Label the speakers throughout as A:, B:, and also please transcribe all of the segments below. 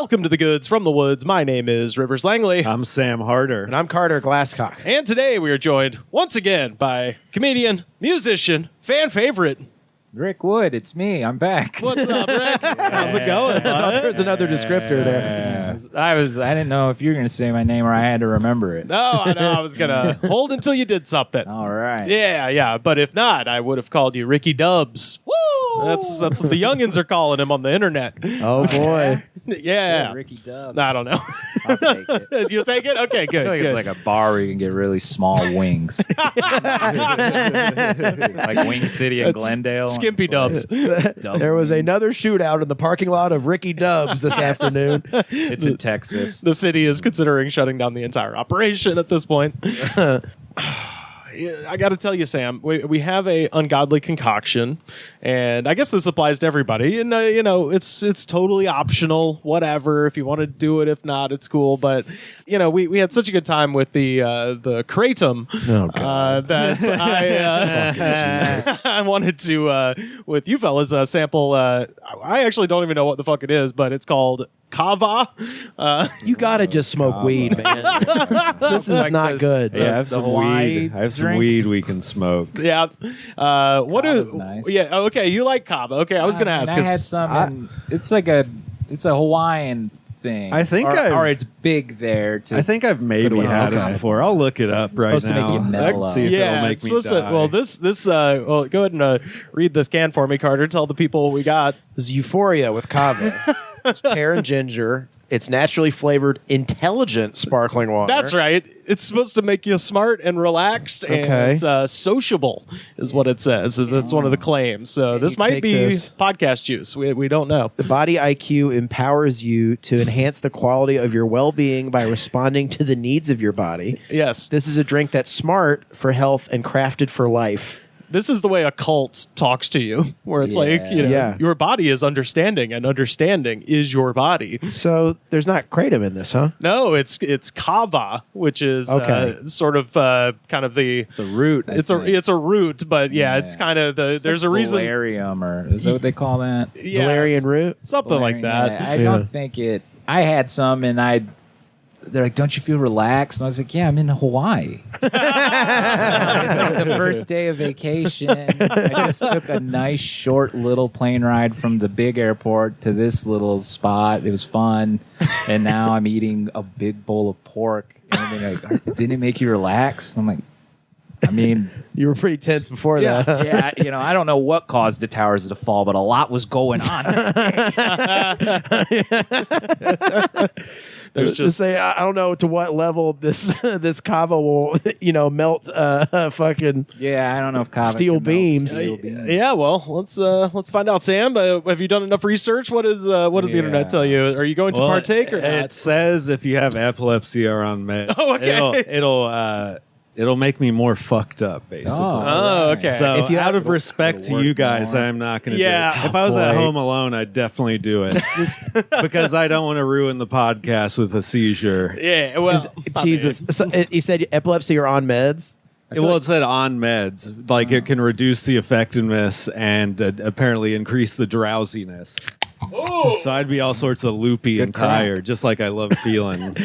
A: Welcome to the Goods from the Woods. My name is Rivers Langley.
B: I'm Sam Harder.
C: And I'm Carter Glasscock.
A: And today we are joined once again by comedian, musician, fan favorite,
D: Rick Wood, it's me. I'm back.
A: What's up, Rick? How's it going?
C: I thought there was another descriptor there.
D: I didn't know if you were going to say my name or I had to remember it.
A: No, I know. I was going to hold until you did something.
D: All right.
A: Yeah. But if not, I would have called you Ricky Dubs. Woo! That's what the youngins are calling him on the internet.
C: Oh, boy.
A: Yeah.
D: Ricky Dubs.
A: I don't know.
D: I'll take it.
A: You'll take it? Okay, good.
D: I feel like
A: good.
D: it's like a bar where you can get really small wings. Like Wing City and
A: That's
D: Glendale.
A: Skimpy
D: It's like
A: Dubs.
C: There was
D: wings.
C: another shootout in the parking lot of Ricky Dubs this afternoon.
D: It's in Texas.
A: The city is considering shutting down the entire operation at this point. I got to tell you, Sam, we have a ungodly concoction, and I guess this applies to everybody. And it's totally optional. Whatever, if you want to do it, if not, it's cool. But we had such a good time with the kratom that I wanted to with you fellas sample. I actually don't even know what the fuck it is, but it's called Kava.
C: You got to just smoke weed, man. This is not good.
B: Yeah, I have some
D: Hawaii
B: weed. I have some
D: drink?
B: weed we can smoke.
A: Yeah. What is?
D: Kava's nice.
A: Yeah. Okay. You like Kava? Okay. I was gonna ask.
D: I had some. It's a Hawaiian thing.
B: I think
D: or it's big there.
B: I think I've maybe
C: one.
B: had
C: Okay.
B: it before. I'll look it up
D: It's
B: right
D: supposed to make
B: now.
D: you mellow.
B: See if
A: yeah,
B: it'll make
A: it's
B: me
A: supposed
B: die.
A: to. Well, this. Well, go ahead and read this can for me, Carter. Tell the people what we got.
C: This is Euphoria with Kava. It's pear and ginger. It's naturally flavored, intelligent sparkling water.
A: That's right. It's supposed to make you smart and relaxed and sociable, is what it says. That's one of the claims. So this
C: you
A: might
C: take
A: be
C: this.
A: podcast juice. We don't know.
C: The body IQ empowers you to enhance the quality of your well-being by responding to the needs of your body.
A: Yes.
C: This is a drink that's smart for health and crafted for life.
A: This is the way a cult talks to you, where it's like,
C: Yeah.
A: your body is understanding, and understanding is your body.
C: So there's not kratom in this, huh?
A: No, it's Kava, which is sort of kind of the.
D: It's a root.
A: It's a root, but it's kind of the. There's a reason.
D: Valerium, or is that what they call that?
A: Yeah,
C: Valerian root?
A: something like that.
D: Yeah, I don't think it. I had some, and they're like, "Don't you feel relaxed?" And I was like, "Yeah, I'm in Hawaii." It's like the first day of vacation. I just took a nice, short, little plane ride from the big airport to this little spot. It was fun, and now I'm eating a big bowl of pork. And they're like, "Didn't it make you relax?" And I'm like, "I mean."
C: You were pretty tense before that. Huh?
D: Yeah, I don't know what caused the towers to fall, but a lot was going on.
A: There's
C: Just say I don't know to what level this Kava will melt fucking
D: Yeah, I don't know if Kava
C: Steel
D: can melt
C: beams.
D: steel beams.
A: Yeah, well, let's find out, Sam. Have you done enough research? What does the internet tell you? Are you going to partake or not?
B: It says if you have epilepsy or on meds,
A: Oh, okay.
B: it'll make me more fucked up, basically.
A: Oh, okay.
B: So,
C: If you
B: out
C: have-
B: of respect to
D: work
B: you guys,
D: more.
B: I'm not going to
A: Yeah.
B: do it. If I was at
C: Boy.
B: home alone, I'd definitely do it. Because I don't want to ruin the podcast with a seizure.
A: Yeah, well,
C: Jesus. So, you said epilepsy or on meds?
B: Well, it said on meds. Like, it can reduce the effectiveness and apparently increase the drowsiness.
A: Oh,
B: So I'd be all sorts of loopy and
D: crack.
B: tired, just like I love feeling.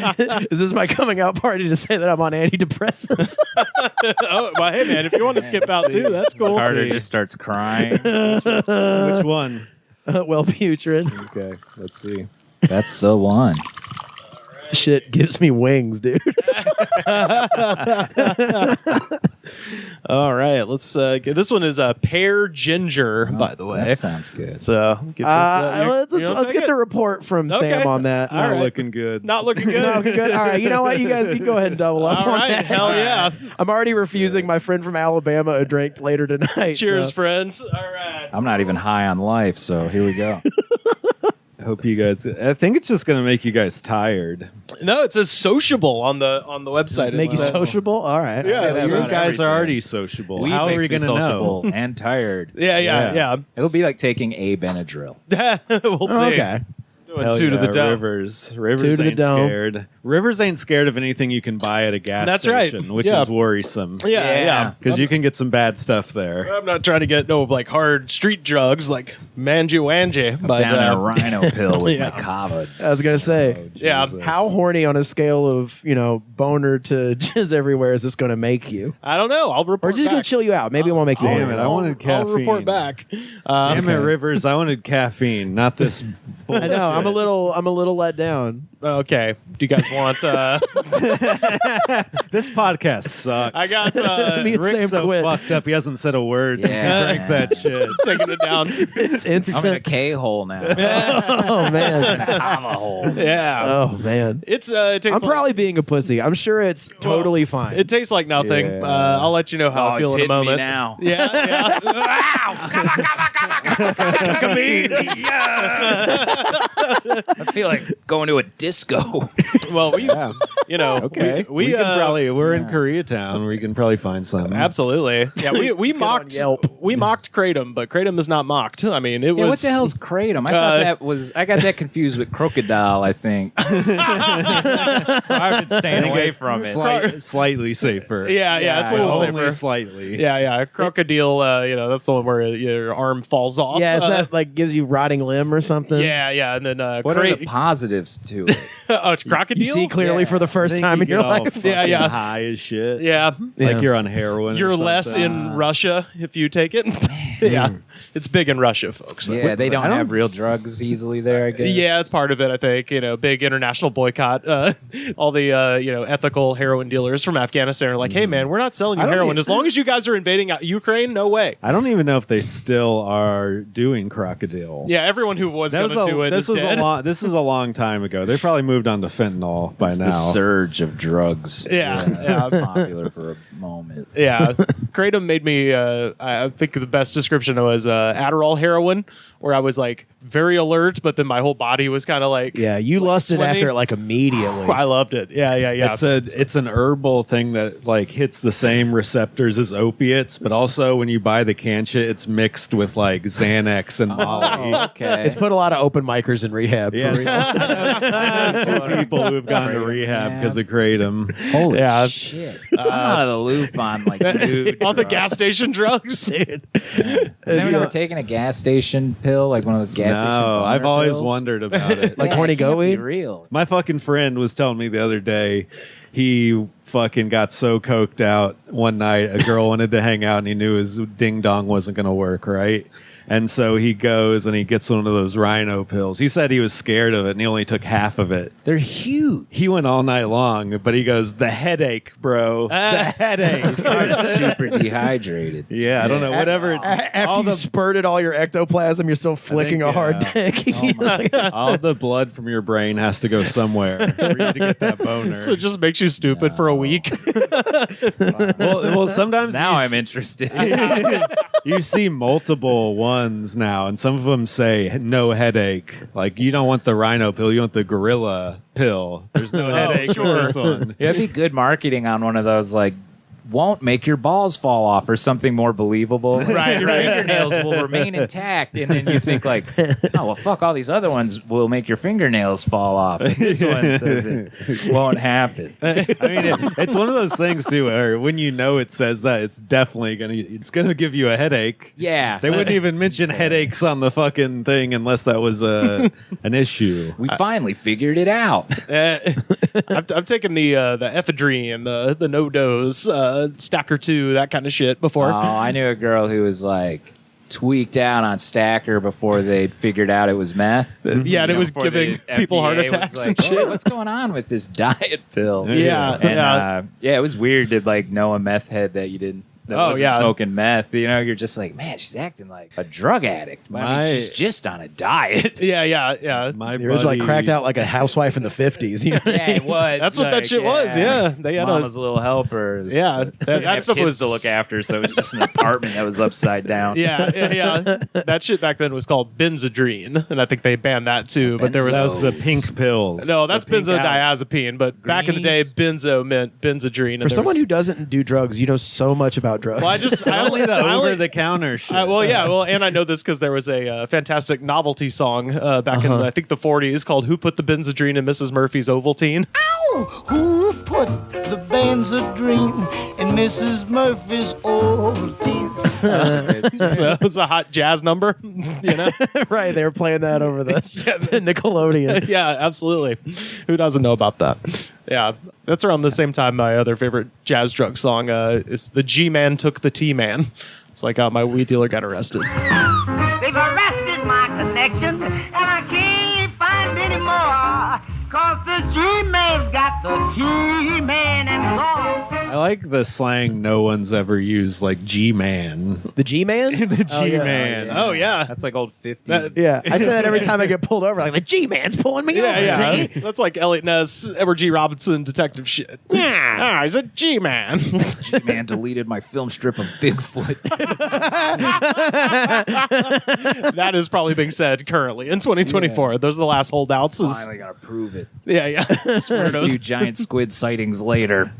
C: Is this my coming out party to say that I'm on antidepressants?
A: oh, well, hey man, if you want to skip out too, that's cool.
D: Carter just starts crying.
B: Which one?
C: Wellbutrin.
B: Okay, let's see.
D: That's the one.
C: Shit gives me wings, dude.
A: All right, let's get this one is a pear ginger, by the way.
D: That sounds good.
A: So get this,
C: Let's get the report from
A: Okay.
C: Sam on that.
A: All
B: Not
A: right.
B: looking good.
A: not looking
C: It's
A: good.
C: not looking good. All right, you know what? You guys can go ahead and double up
A: All
C: on
A: right,
C: that.
A: hell yeah.
C: I'm already refusing my friend from Alabama a drink later tonight.
A: Cheers,
C: so.
A: friends. All right.
D: I'm not even high on life, so here we go.
B: I hope you guys. I think it's just going to make you guys tired.
A: No, it says sociable on the website.
C: Make
A: It
C: you
A: says-
C: sociable? All right.
A: Yeah,
D: Say that
B: You
D: about
B: guys
D: everything.
B: are already sociable.
D: Weed
B: How are
D: makes
B: we
D: me
B: going to know?
D: sociable and tired.
A: Yeah.
D: It'll be like taking a Benadryl.
A: We'll see.
C: Okay.
B: Hell
A: two to the
B: yeah,
A: dome.
B: Rivers
C: Two to the
B: ain't
C: dome.
B: scared. Rivers ain't scared of anything you can buy at a gas
A: That's right.
B: station, which
A: Yeah.
B: is worrisome.
A: Yeah.
B: Because you can get some bad stuff there.
A: I'm not trying to get no like hard street drugs like manju but
D: Down in a rhino pill with
A: yeah.
D: my Kava.
C: I was gonna say,
A: yeah.
C: how horny on a scale of boner to jizz everywhere is this going to make you?
A: I don't know. I'll
C: Or
A: report
C: just
A: back.
C: going to chill you out? Maybe it won't make you.
B: Damn
C: horny.
B: it, I wanted
A: I'll
B: caffeine.
A: report back.
B: Damn it, Rivers, I wanted caffeine, not this bullshit.
C: I know. I'm a little let down.
A: Okay. Do you guys want?
B: This podcast sucks.
A: I got
C: Me and
B: Rick's
C: Sam
B: so
C: quit.
B: fucked up he hasn't said a word since he
D: Yeah.
B: drank that shit.
A: taking it down.
C: It's
D: I'm in a
C: instant.
D: K-hole now.
C: Oh man.
D: Kava hole.
A: Yeah.
C: Oh man.
A: It tastes.
C: I'm probably being a pussy. I'm sure it's totally fine.
A: It tastes like nothing.
B: Yeah.
A: I'll let you know how I feel
D: it's
A: in a
D: hitting me
A: moment.
D: now.
A: Yeah.
D: I feel like going to a disco.
A: Well, we,
B: Okay.
A: we
B: We're in Koreatown. We can probably find some.
A: absolutely. Yeah, we
C: get on
A: mocked
C: Yelp.
A: we mocked Kratom, but Kratom is not mocked. I mean, it
D: Yeah,
A: was
D: what the hell's kratom? I got that confused with crocodile, I think. So I've been staying away from it.
B: Slightly safer.
A: Yeah, it's a little
B: Only
A: safer.
B: slightly.
A: Yeah, crocodile. That's the one where your arm falls off.
C: yeah, it's not like gives you rotting limb or something.
A: Yeah, and then
D: What are the positives to it?
A: oh, it's crocodile.
C: You see clearly
D: Yeah.
C: for the
B: I
C: first
B: think
C: time in
B: you
C: your
B: get all
C: life.
B: fucking
A: Yeah.
B: high as shit.
A: Yeah,
C: Yeah.
B: Like you're on heroin.
A: you're
B: or
A: less
B: something.
A: in Russia if you take it. Yeah, it's big in Russia, folks.
D: Yeah, they don't have real drugs easily there, I guess.
A: Yeah, it's part of it. I think big international boycott. All the ethical heroin dealers from Afghanistan are like, "Hey, man, we're not selling you
B: I don't
A: heroin
B: even-
A: as long as you guys are invading Ukraine. No way."
B: I don't even know if they still are doing crocodile.
A: Yeah, everyone who was going to do it is dead.
B: This is a long time ago. They probably moved on to fentanyl by
D: It's
B: now.
D: the surge of drugs.
A: Yeah.
D: Popular for a moment.
A: Yeah, Kratom made me. I think the best description was Adderall heroin, where I was like very alert, but then my whole body was kind of like,
C: Yeah, you lusted
A: swimming.
C: after it like immediately.
A: I loved it. Yeah.
B: It's an herbal thing that like hits the same receptors as opiates, but also when you buy the can shit, it's mixed with like Xanax and Molly.
D: Oh, okay.
C: It's put a lot of open micers in rehab.
B: Yeah.
C: For real.
B: I know two people who've gone to rehab because of kratom.
D: Holy
A: Yeah.
D: shit. I'm out of the loop on like dude.
A: On the gas station drugs.
C: Dude.
D: Has anyone ever taken a gas station pill? Like one of those gas station
B: No,
D: boner
B: I've always
D: pills?
B: wondered about it.
C: Like
D: Yeah,
C: horny
D: it can't
C: goat
D: be
C: weed?
D: real.
B: My fucking friend was telling me the other day he fucking got so coked out one night. A girl wanted to hang out and he knew his ding dong wasn't going to work, right? And so he goes and he gets one of those rhino pills. He said he was scared of it and he only took half of it.
D: They're huge.
B: He went all night long, but he goes, the headache, bro. The headache.
D: I'm super dehydrated.
B: Yeah, I don't know. Whatever.
C: After
B: all
C: you
B: the
C: spurted all your ectoplasm, you're still flicking a hard
B: yeah.
C: dick.
B: all the blood from your brain has to go somewhere for you to get that boner.
A: So it just makes you stupid for a week.
B: well, sometimes
D: Now
B: you
D: I'm interested.
B: you see multiple ones now, and some of them say no headache. Like you don't want the rhino pill, you want the gorilla pill. There's no headache
A: sure.
B: with this one.
D: Yeah, it'd be good marketing on one of those, like, won't make your balls fall off or something more believable.
A: Right,
D: Your
A: right.
D: fingernails will remain intact. And then you think, like, oh, well, fuck, all these other ones will make your fingernails fall off. And this one says it won't happen.
B: I mean, it's one of those things too, where when you know it says that, it's definitely gonna give you a headache.
D: Yeah.
B: They wouldn't even mention headaches on the fucking thing unless that was an issue.
D: We finally figured it out.
A: I've taken the ephedrine, the no dose, Stacker 2, that kind of shit before.
D: Oh, I knew a girl who was like tweaked out on Stacker before they'd figured out it was meth.
A: Yeah, and it was
D: Before
A: giving
D: the
A: people heart
D: FDA was
A: attacks
D: like,
A: and shit.
D: "Oh, what's going on with this diet pill?"
A: Yeah,
D: And it was weird to like know a meth head that you didn't. That
A: Oh,
D: wasn't
A: yeah.
D: smoking meth. You know, you're just like, man, she's acting like a drug addict. I mean, she's just on a diet.
A: Yeah.
B: My
C: It was like
B: buddy-
C: cracked out like a housewife in the 50s. You know?
D: Yeah, it was.
A: That's what that shit was, yeah. They had
D: Mama's little helpers.
A: Yeah,
D: But
A: that
D: they didn't have
A: stuff
D: kids
A: was-
D: to look after, so it was just an apartment that was upside down.
A: Yeah. That shit back then was called benzodrine, and I think they banned that too. But there was
B: That was the pink pills.
A: no, that's
B: The pink
A: benzodiazepine. But back in the day,
D: Greenies.
A: benzo meant benzodrine.
C: For someone who doesn't do drugs, you know so much about about drugs.
A: Well, I
B: Only
A: only
B: the over-the-counter shit.
A: and I know this because there was a fantastic novelty song back in I think the 40s called "Who Put the Benzodrine in Mrs. Murphy's Ovaltine."
E: Who put the Benzodrine in Mrs. Murphy's Ovaltine?
A: So it was a hot jazz number, you know.
C: Right, they were playing that over the Nickelodeon.
A: Yeah, absolutely. Who doesn't know about that? Yeah, that's around the same time my other favorite jazz drug song is "The G-Man Took the T-Man." It's like my weed dealer got arrested.
E: They've arrested my connection, and I can't find any more. Cause the G-Man's got the T-Man and law.
B: I like the slang no one's ever used, like G-Man.
C: The G-Man?
B: The G-Man.
A: Oh yeah,
D: That's like old 50s.
C: Yeah, I say that every time I get pulled over. Like, the G-Man's pulling me over, see?
A: That's like Elliot Ness, Edward G. Robinson detective shit. Yeah, he's a G-Man.
D: G-Man deleted my film strip of Bigfoot.
A: That is probably being said currently in 2024. Those are the last holdouts.
D: Finally gotta prove it.
A: Yeah.
D: Two giant squid sightings later.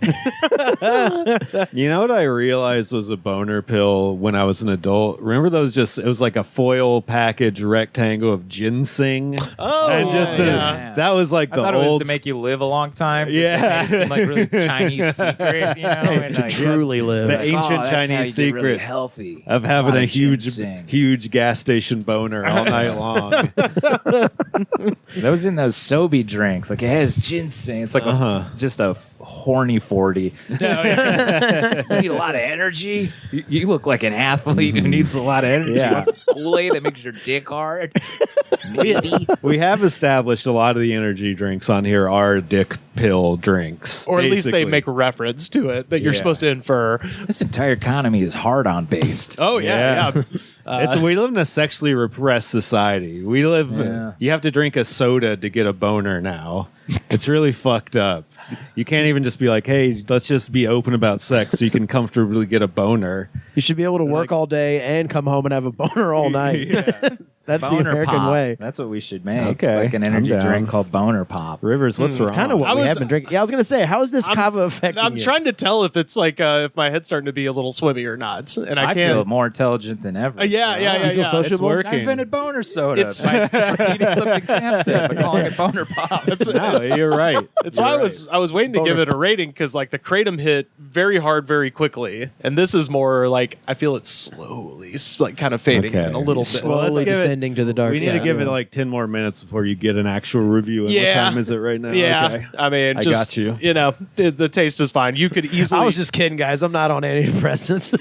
B: You know what I realized was a boner pill when I was an adult? Remember those it was like a foil package rectangle of ginseng?
A: Oh,
B: and
A: yeah.
B: that was like
D: I
B: the
D: thought it was
B: old...
D: to make you live a long time.
B: Yeah.
D: It seemed like really Chinese secret, you know? And
C: To
D: like,
C: truly live.
B: The ancient
D: that's how
B: Chinese
D: you get
B: secret
D: really healthy.
B: of having
D: lot
B: a
D: of
B: huge
D: ginseng.
B: gas station boner all night long.
D: That was in those Sobe drinks. Like, it has ginseng. It's like just a horny 40. You need a lot of energy. You look like an athlete who needs a lot of energy.
C: Yeah.
D: You want some Kool-Aid that makes your dick hard. Maybe.
B: We have established a lot of the energy drinks on here are dick pill drinks.
A: Or at least they
B: basically.
A: make reference to it that you're
B: Yeah.
A: supposed to infer.
D: This entire economy is hard-on based.
A: Oh, yeah.
B: We live in a sexually repressed society. We live.
D: Yeah.
B: You have to drink a soda to get a boner now. It's really fucked up. You can't even just be like, "Hey, let's just be open about sex so you can comfortably get a boner."
C: You should be able to work all day and come home and have a boner all night. That's the
D: Boner
C: American
D: Pop.
C: way.
D: That's what we should make.
B: Okay,
D: Like an energy
B: I'm down.
D: drink called Boner Pop.
B: Rivers, what's wrong?
C: It's kind of what
A: I
C: we
A: was-
C: have been drinking. Yeah, I was going to say, how is this Kava affecting
A: I'm
C: you?
A: trying to tell if it's like if my head's starting to be a little swimmy or not, and I
D: feel
A: can't.
D: more intelligent than ever.
A: Yeah.
C: You feel sociable?
B: It's
D: I invented boner soda.
A: It's-
D: by eating something Sam said, but calling it Boner Pop.
B: No, you're right.
A: It's why I was waiting to give it a rating because like the kratom hit very hard very quickly, and this is more like I feel it slowly like kind of fading
B: Okay.
A: in a little bit.
B: Well, let's
C: Slowly
B: give it-
C: descending to the dark
B: We
C: side.
B: need to give it like 10 more minutes before you get an actual review. And
A: Yeah.
B: What time is it right now?
A: Yeah,
B: Okay.
A: I mean,
B: I
A: just,
B: got you.
A: You know, the taste is fine. You could easily.
C: I was just kidding, guys. I'm not on antidepressants.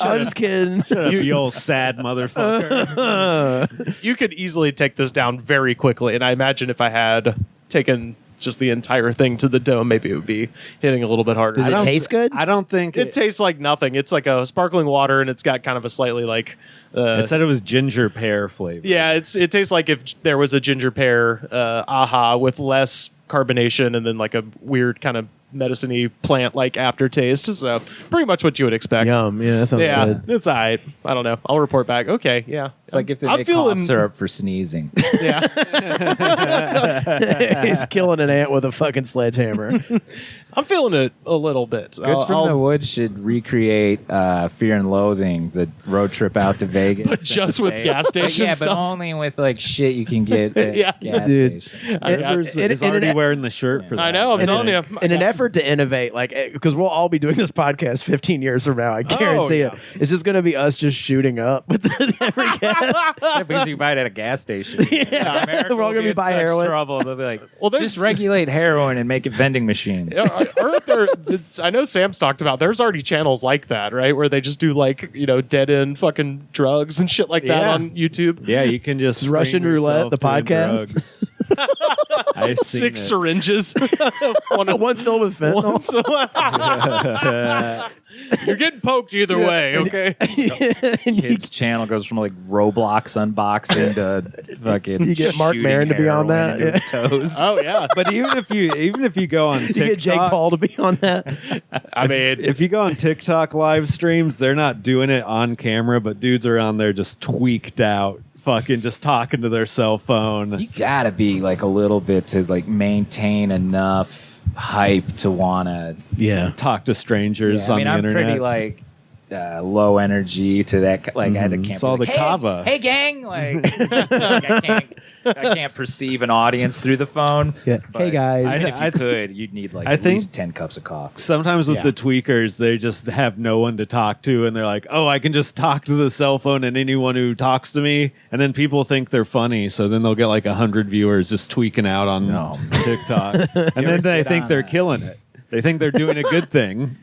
C: I was just kidding.
B: You old sad motherfucker.
A: you could easily take this down very quickly, and I imagine if I had taken just the entire thing to the dome, maybe it would be hitting a little bit harder.
C: Does it taste good?
B: I don't think
A: It tastes like nothing. It's like a sparkling water, and it's got kind of a slightly like.
B: It said it was ginger pear flavor.
A: Yeah, it tastes like if there was a ginger pear aha with less carbonation and then like a weird kind of medicine-y plant-like aftertaste. So pretty much what you would expect.
C: Yum. Yeah, that sounds
A: Yeah,
C: good.
A: it's all right. I don't know. I'll report back. Okay, yeah.
D: It's like if they
A: I'm
D: make
A: feeling-
D: cough syrup for sneezing.
A: Yeah.
C: He's killing an ant with a fucking sledgehammer.
A: I'm feeling it a little bit.
D: Goods from the Woods should recreate Fear and Loathing, the road trip out to Vegas.
A: But just with gas station
D: yeah,
A: stuff.
D: but only with like shit you can get at
A: Yeah.
D: gas
C: Dude.
D: station.
B: Rivers is already wearing the shirt for that.
A: I know. I'm telling you.
C: In an effort to innovate, like, because we'll all be doing this podcast 15 years from now, I guarantee
A: yeah.
C: it. It's just going to be us just shooting up with every guest.
D: Yeah, because you buy it at a gas station.
C: Yeah.
D: America
C: We're all
D: will
C: gonna be
D: in
C: buying
D: such
C: heroin.
D: trouble. They'll be like,
A: Well, there's-
D: just regulate heroin and make it vending machines.
A: Aren't there? I know Sam's talked about. There's already channels like that, right? Where they just do like dead end fucking drugs and shit like that
B: Yeah.
A: on YouTube.
B: Yeah, you can just
C: Russian
B: scream
C: roulette,
B: yourself
C: the
B: doing
C: podcast.
B: drugs. I've seen
A: 6
B: it.
A: syringes.
C: One's filled with fentanyl.
A: You're getting poked either way. Okay.
D: Kids channel goes from like Roblox unboxing to fucking.
C: You get Mark
D: shooting
C: Maron to be on
D: heroin
C: that,
D: into his toes.
A: Oh yeah.
B: But even if you go on
C: You
B: TikTok,
C: get Jake Paul to be on that.
A: I mean,
B: if you go on TikTok live streams, they're not doing it on camera, but dudes are on there just tweaked out, fucking just talking to their cell phone.
D: You gotta be like a little bit to like maintain enough hype to wanna.
C: Yeah.
B: Talk to strangers
D: Yeah,
B: on the
D: I'm
B: internet.
D: pretty like low energy to that. Like I had to can't.
B: It's all
D: be like,
B: the Kava.
D: Hey gang, like, I can't perceive an audience through the phone.
C: Yeah.
D: But
C: Hey, guys.
D: even if you could, you'd need like
B: I
D: at
B: think-
D: least 10 cups of coffee.
B: Sometimes with
C: Yeah.
B: the tweakers, they just have no one to talk to, and they're like, "Oh, I can just talk to the cell phone and anyone who talks to me." And then people think they're funny, so then they'll get like 100 viewers just tweaking out on
D: No.
B: TikTok, and then they
D: get
B: think
D: on
B: they're
D: that.
B: killing it. They think they're doing a good thing.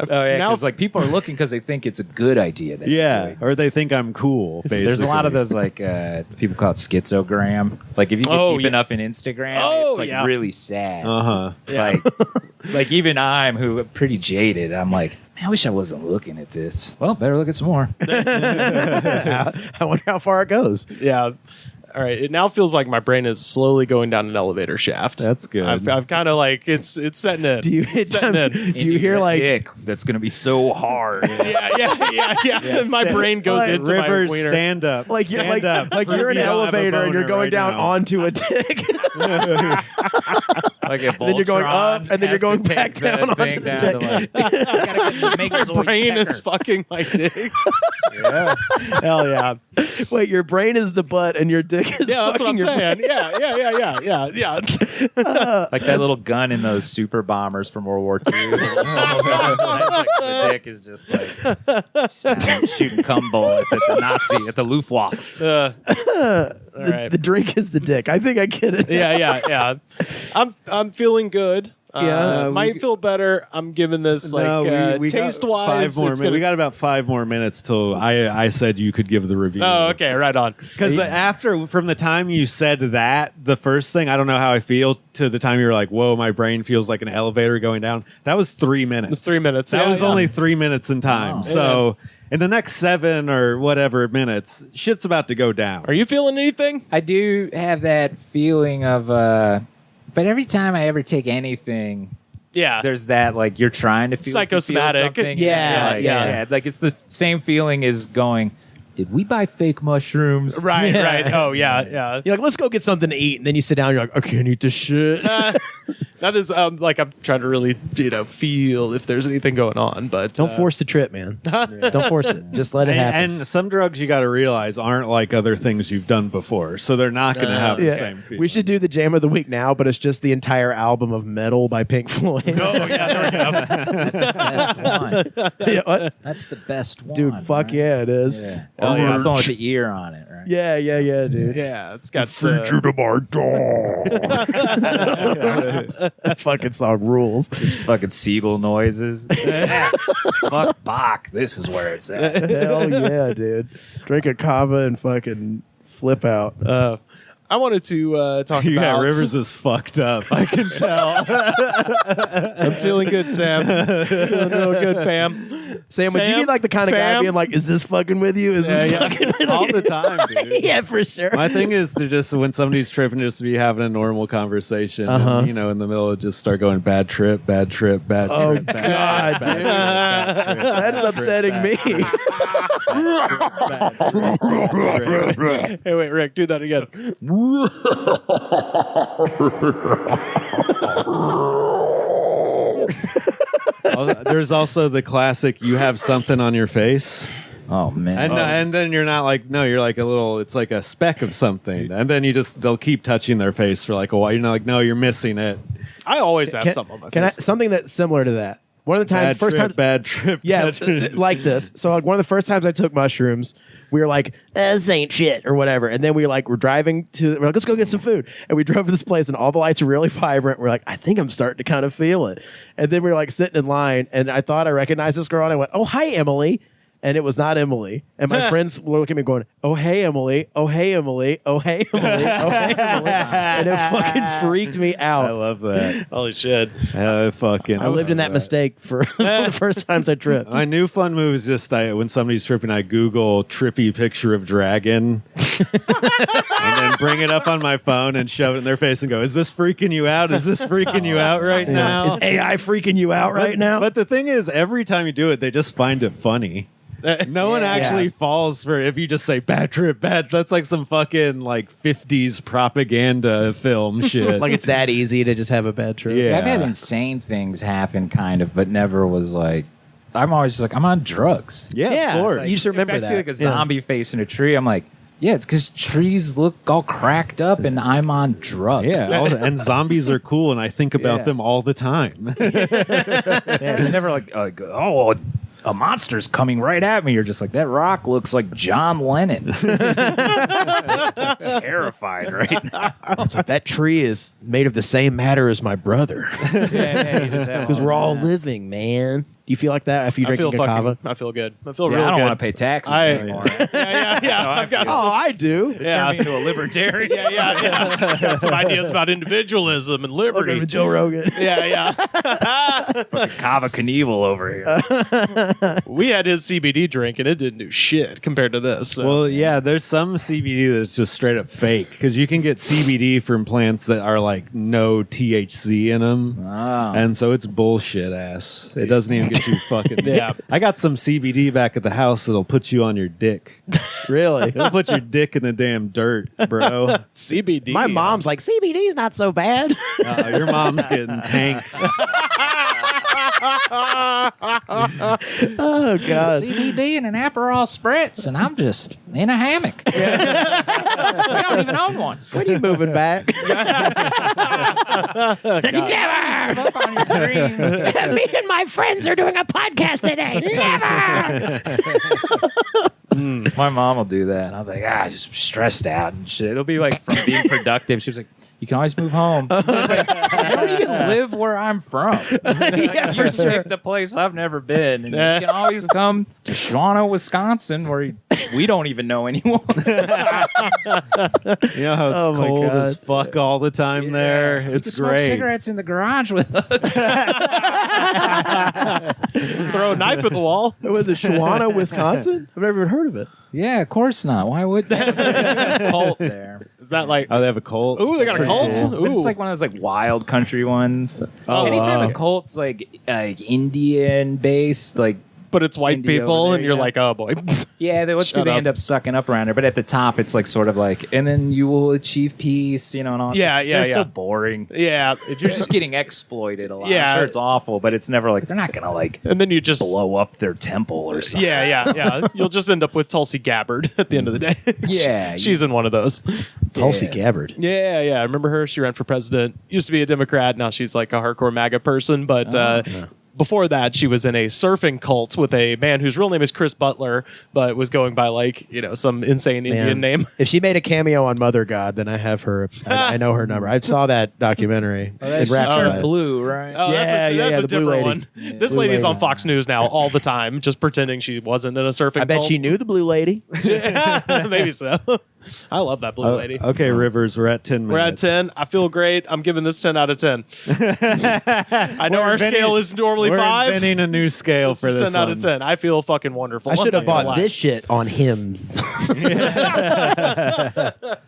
D: Oh yeah,
A: Now-
D: because like people are looking because they think it's a good idea. That you're
B: Yeah,
D: doing.
B: or they think I'm cool. Basically,
D: There's a lot of those like people call it schizogram. Like if you get
A: Oh,
D: deep
A: yeah.
D: enough in Instagram,
A: Oh,
D: it's like
A: yeah.
D: really sad.
B: Uh huh.
D: Like even I'm who pretty jaded. I'm like, man, I wish I wasn't looking at this. Well, better look at some more.
C: I wonder how far it goes.
A: Yeah. All right. It now feels like my brain is slowly going down an elevator shaft.
B: That's good.
A: I've kind of like it's setting in.
C: Do you
A: It's setting in.
C: do you hear
D: Into a
C: like
D: dick that's gonna be so hard?
A: Yeah. My brain goes
C: like,
A: into
B: Rivers,
A: my wiener.
B: stand up.
C: like you're
B: Stand
C: like,
B: up.
C: like you're in an
B: You don't have a
C: elevator and you're
B: boner
C: going
B: right
C: down
B: now.
C: onto a dick.
D: Like if
C: then you're going up,
D: Voltron
C: and then you're
D: has to
C: going
D: take
C: back
D: that
C: down
D: thing
C: onto
D: down
C: the
D: to like, I gotta get the
A: My
D: Megazord
A: brain
D: pecker.
A: is fucking my dick.
B: Yeah.
A: Hell yeah.
C: Wait, your brain is the butt and your dick is
A: Yeah, that's what
C: fucking
A: I'm
C: your
A: saying. Yeah.
D: Like that little gun in those super bombers from World War II. That's like the dick is just like shooting cum bullets at the Nazi, at the Luftwaffe.
A: All right.
C: The drink is the dick. I think I get it.
A: Yeah. I'm feeling good.
C: Yeah,
A: Might feel better. I'm giving this like
B: we got
A: taste wise.
B: 5 more minutes. We got about 5 more minutes till I said you could give the review.
A: Oh, okay, right on.
B: Because from the time you said that, the first thing, I don't know how I feel, to the time you were like, whoa, my brain feels like an elevator going down. That was 3 minutes.
A: It's 3 minutes.
B: That
A: Yeah,
B: was
A: yeah.
B: only 3 minutes in time.
D: Wow.
B: So in the next 7 or whatever minutes, shit's about to go down.
A: Are you feeling anything?
D: I do have that feeling of, but every time I ever take anything,
A: Yeah.
D: there's that like you're trying to feel
A: Psychosomatic.
D: something.
C: Yeah,
D: Like,
C: yeah.
D: Like it's the same feeling as going, did we buy fake mushrooms?
A: Right. Oh, yeah.
C: You're like, let's go get something to eat, and then you sit down. And you're like, I can't eat this shit.
A: That is like I'm trying to really feel if there's anything going on, but
C: Don't force the trip, man. Don't force it. Just let it happen.
B: And some drugs you got to realize aren't like other things you've done before, so they're not going to have the same feeling.
C: We should do the jam of the week now, but it's just the entire album of Metal by Pink Floyd.
A: Oh yeah, there we go.
D: That's the best one.
C: Yeah, what?
D: That's the best one.
C: Dude, fuck
D: right?
C: yeah, it is.
D: Yeah.
A: Oh, yeah.
D: It's the one with the ear on it, right?
C: Yeah, dude.
A: Yeah, it's got
C: to my dog. That fucking song rules.
D: Just fucking seagull noises. Fuck Bach. This is where it's at.
C: Hell yeah, dude. Drink a Kava and fucking flip out.
A: I wanted to talk
B: Yeah,
A: about
B: Rivers is fucked up. I can tell.
A: I'm feeling good, Sam. Feeling real good, fam.
C: Sam, would you be like the kind of guy
A: fam?
C: being like, is this fucking with you? Is this fucking with
B: All
C: you?
B: the time, dude.
C: Yeah, for sure.
B: My thing is to just, when somebody's tripping, just to be having a normal conversation.
C: Uh-huh.
B: And, in the middle, just start going bad trip, bad trip, bad
C: Oh,
B: trip. bad
C: God,
B: trip,
C: dude.
B: bad trip, bad
C: That's
B: trip,
C: upsetting
B: bad
C: me.
B: trip, bad trip, bad trip.
A: Hey, wait, Rick, do that again.
B: There's also the classic, you have something on your face.
D: Oh man.
B: And then you're not like, no, you're like a little, it's like a speck of something. And then they'll keep touching their face for like a while. You're not like, no, you're missing it.
A: I always have
C: Can-
A: something on my
C: Can I,
A: face.
C: something that's similar to that. One of the times,
B: Bad
C: first
B: trip,
C: time,
B: bad trip.
C: yeah,
B: bad trip.
C: like this. So like one of the first times I took mushrooms, we were like, this ain't shit or whatever. And then we're driving we're like, let's go get some food. And we drove to this place and all the lights are really vibrant. We're like, I think I'm starting to kind of feel it. And then we were like sitting in line and I thought I recognized this girl and I went, oh, hi, Emily. And it was not Emily. And my friends were looking at me going, oh, hey, Emily. Oh, hey, Emily. Oh, hey, Emily. Oh, hey, Emily. And it fucking freaked me
B: I
C: out.
B: love that.
A: Holy shit.
B: I
C: lived in that mistake for one of the first times I tripped.
B: My new fun move is just when somebody's tripping, I Google trippy picture of dragon and then bring it up on my phone and shove it in their face and go, is this freaking you out? Is this freaking you out right now?
C: Is AI freaking you out right now?
B: But the thing is, every time you do it, they just find it funny. No one actually falls for if you just say bad trip, bad. That's like some fucking like 50s propaganda film shit.
C: Like it's that easy to just have a bad trip.
B: Yeah.
D: I've had insane things happen, kind of, but never was like. I'm always just like, I'm on drugs.
B: yeah, of course.
C: You just remember
D: if I
C: that.
D: see like a zombie face in a tree, I'm like, yeah, it's because trees look all cracked up and I'm on drugs.
B: Yeah, and zombies are cool, and I think about
D: Yeah.
B: them all the time.
D: Yeah, it's never like, oh, a monster's coming right at me. You're just like, that rock looks like John Lennon. Terrified right now.
C: It's like that tree is made of the same matter as my brother. Because we're all living, man. Do you feel like that after you
A: I
C: drink
A: feel
C: a Kava?
A: I feel good. I feel
D: Yeah,
A: real
D: I don't
A: good.
D: want to pay taxes
A: I-
D: anymore.
A: Yeah. I've got
C: Oh, I do.
D: Turn me into a libertarian.
A: yeah. Got some ideas about individualism and
C: Welcome
A: liberty.
C: to Joe Rogan.
A: Yeah.
D: Kava Knievel over here.
A: We had his CBD drink and it didn't do shit compared to this. So.
B: Well, yeah, there's some CBD that's just straight up fake because you can get CBD from plants that are like no THC in them.
D: Oh.
B: And so it's bullshit ass. It doesn't even get you fucking.
A: Yeah.
B: I got some CBD back at the house that'll put you on your dick.
C: Really?
B: It'll put your dick in the damn dirt, bro.
A: CBD.
C: My mom's like, CBD's not so bad.
B: Your mom's getting tanked.
C: Oh, God.
D: CBD and an Aperol spritz, and I'm just in a hammock. I don't even own one.
C: When are you moving back?
D: Never give up on your dreams.
F: Me and my friends are doing a podcast today. Never.
D: My mom will do that. And I'll be like, just stressed out and shit. It'll be like from being productive. She was like, you can always move home. I'm like, you don't even live where I'm from.
C: Yeah, for
D: You
C: sure.
D: picked a place I've never been. And you can always come to Shawano, Wisconsin, where we don't even know anyone.
B: You know how it's
C: Oh my
B: cold
C: God.
B: as fuck all the time there?
D: You
B: It's
D: can smoke
B: great.
D: cigarettes in the garage with us.
A: Throw a knife at the wall.
C: It was Shawana, Wisconsin? I've never even heard of it.
D: Yeah, of course not. Why would they have a cult there?
A: Is that like?
B: Oh, they have a cult?
A: Ooh, they got a cult.
B: Cool.
D: But it's
A: Ooh.
D: like one of those like wild country ones.
A: Oh,
D: Anytime
C: wow.
D: a cult's like Indian based, like
A: but it's white
D: India
A: people,
D: over there,
A: and you're
D: yeah.
A: like, oh boy.
D: yeah, they
A: Shut
D: they
A: up.
D: end up sucking up around her. But at the top, it's like sort of like, and then you will achieve peace, and all.
A: Yeah,
D: They're
A: yeah.
D: so boring.
A: Yeah,
D: You're just getting exploited a lot.
A: Yeah.
D: I'm sure it's awful, but it's never like they're not gonna like
A: and then you just.
D: blow up their temple or something.
A: Yeah. You'll just end up with Tulsi Gabbard at the end of the day.
D: Yeah,
A: she's in one of those.
C: Tulsi
D: Yeah.
C: Gabbard.
A: Yeah. I remember her. She ran for president. Used to be a Democrat. Now she's like a hardcore MAGA person. But before that, she was in a surfing cult with a man whose real name is Chris Butler, but was going by like, some insane Indian name.
C: If she made a cameo on Mother God, then I have her. I know her number. I saw that documentary.
D: That's
C: Enraptured by it.
D: blue, right?
A: Oh,
C: Yeah,
A: that's a
C: the blue
A: different
C: lady.
A: one. This
C: Blue
A: lady's
C: lady.
A: on Fox News now all the time, just pretending she wasn't in a surfing
C: I bet
A: cult.
C: she knew the blue lady.
A: Maybe so. I love that blue lady.
B: Okay, Rivers, we're at 10 minutes.
A: We're at 10. I feel great. I'm giving this 10 out of 10. I know our scale is normally
B: We're
A: 5.
B: inventing a new scale
A: This
B: for
A: is
B: this
A: 10 out of
B: one.
A: 10. I feel fucking wonderful.
C: I should have
A: I'm not gonna
C: bought
A: lie.
C: this shit on hymns.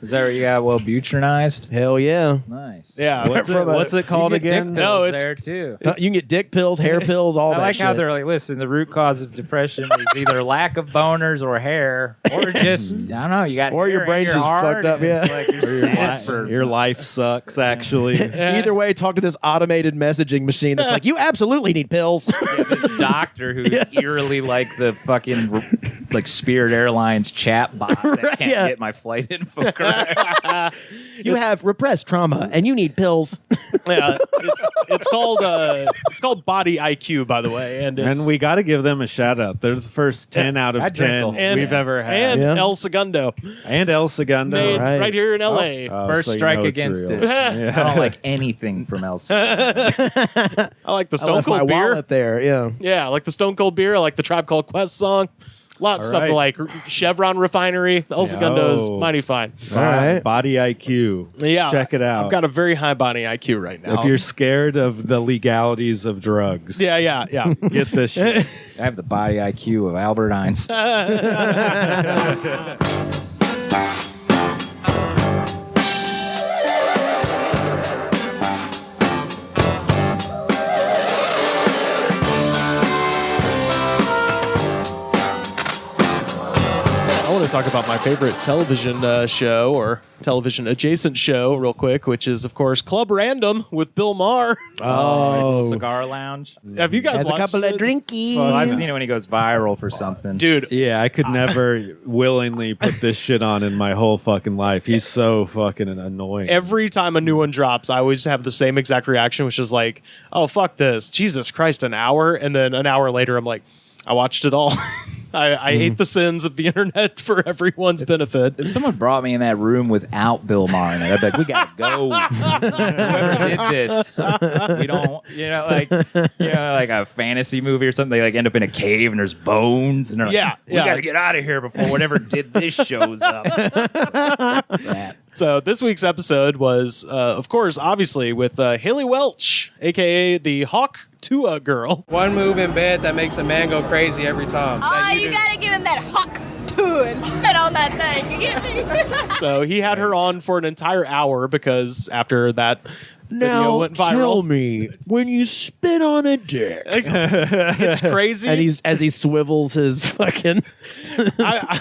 D: Is that what you got? Wellbutrinized?
C: Hell yeah.
D: Nice.
A: Yeah.
B: What's it called
D: You get
B: again?
D: dick pills
A: No, it's-
D: there too.
C: You can get dick pills, hair pills, all
D: I
C: that
D: like
C: shit.
D: how they're like, listen, the root cause of depression is either lack of boners or hair, or just I don't know, you got
C: Or your
D: hair in
C: brain's
D: your
C: just
D: heart,
C: fucked up,
D: and it's
C: yeah.
D: like you're sad.
B: Your life sucks, actually.
C: Either way, talk to this automated messaging machine that's like, you absolutely need pills.
D: Yeah, this doctor who's eerily like the fucking like Spirit Airlines chat bot that can't
C: yeah.
D: get my flight info correct.
C: You have repressed trauma and you need pills.
A: Yeah, it's called Body IQ, by the way, and it's,
B: And we got to give them a shout out. They're the first 10 out of
D: I drink
B: 10
D: a whole-
A: and,
B: we've ever had.
A: and
C: Yeah.
A: El Segundo,
B: And El Segundo.
A: made
C: right.
A: right here in LA.
B: Oh,
D: First
B: so you
D: strike
B: know it's
D: against
B: real.
D: it.
B: Yeah.
D: I don't like anything from El Segundo.
A: I like the
C: I
A: Stone
C: left my
A: Cold beer.
C: wallet there. Yeah.
A: Yeah, I like the Stone Cold beer. I like the Tribe Called Quest song. A lot of
B: All
A: stuff
B: right.
A: like Chevron Refinery. El Segundo's
B: Oh.
A: mighty fine.
C: All right.
B: Body IQ.
A: Yeah,
B: Check it out.
A: I've got a very high body IQ right now.
B: If you're scared of the legalities of drugs,
A: yeah.
B: get this shit.
D: I have the body IQ of Albert Einstein.
A: talk about my favorite television show or television adjacent show real quick, which is, of course, Club Random with Bill Maher.
D: Little cigar lounge.
A: Have you guys
C: Has a
A: watched
C: couple of
A: it?
C: drinkies.
D: Well, I've seen it when he goes viral for something.
A: Dude,
B: Yeah, I could never willingly put this shit on in my whole fucking life. He's so fucking annoying.
A: every time a new one drops, I always have the same exact reaction, which is like, oh, fuck this. Jesus Christ, an hour? And then an hour later, I'm like, I watched it all. I ate the sins of the internet for everyone's benefit.
D: If someone brought me in that room without Bill Maher in it, I'd be like, we gotta go. Whoever did this, we don't, like a fantasy movie or something. They like end up in a cave and there's bones, and they're like, we gotta get out of here before whatever did this shows up. That.
A: So this week's episode was, of course, obviously with Haliey Welch, a.k.a. the Hawk Tuah girl.
G: One move in bed that makes a man go crazy every time.
H: Oh, you gotta give him that hawk too and spit on that thing. You get me?
A: So he had her on for an entire hour because after that video
C: Now
A: went viral.
C: tell me, when you spit on a dick,
A: It's crazy.
C: and as he swivels his fucking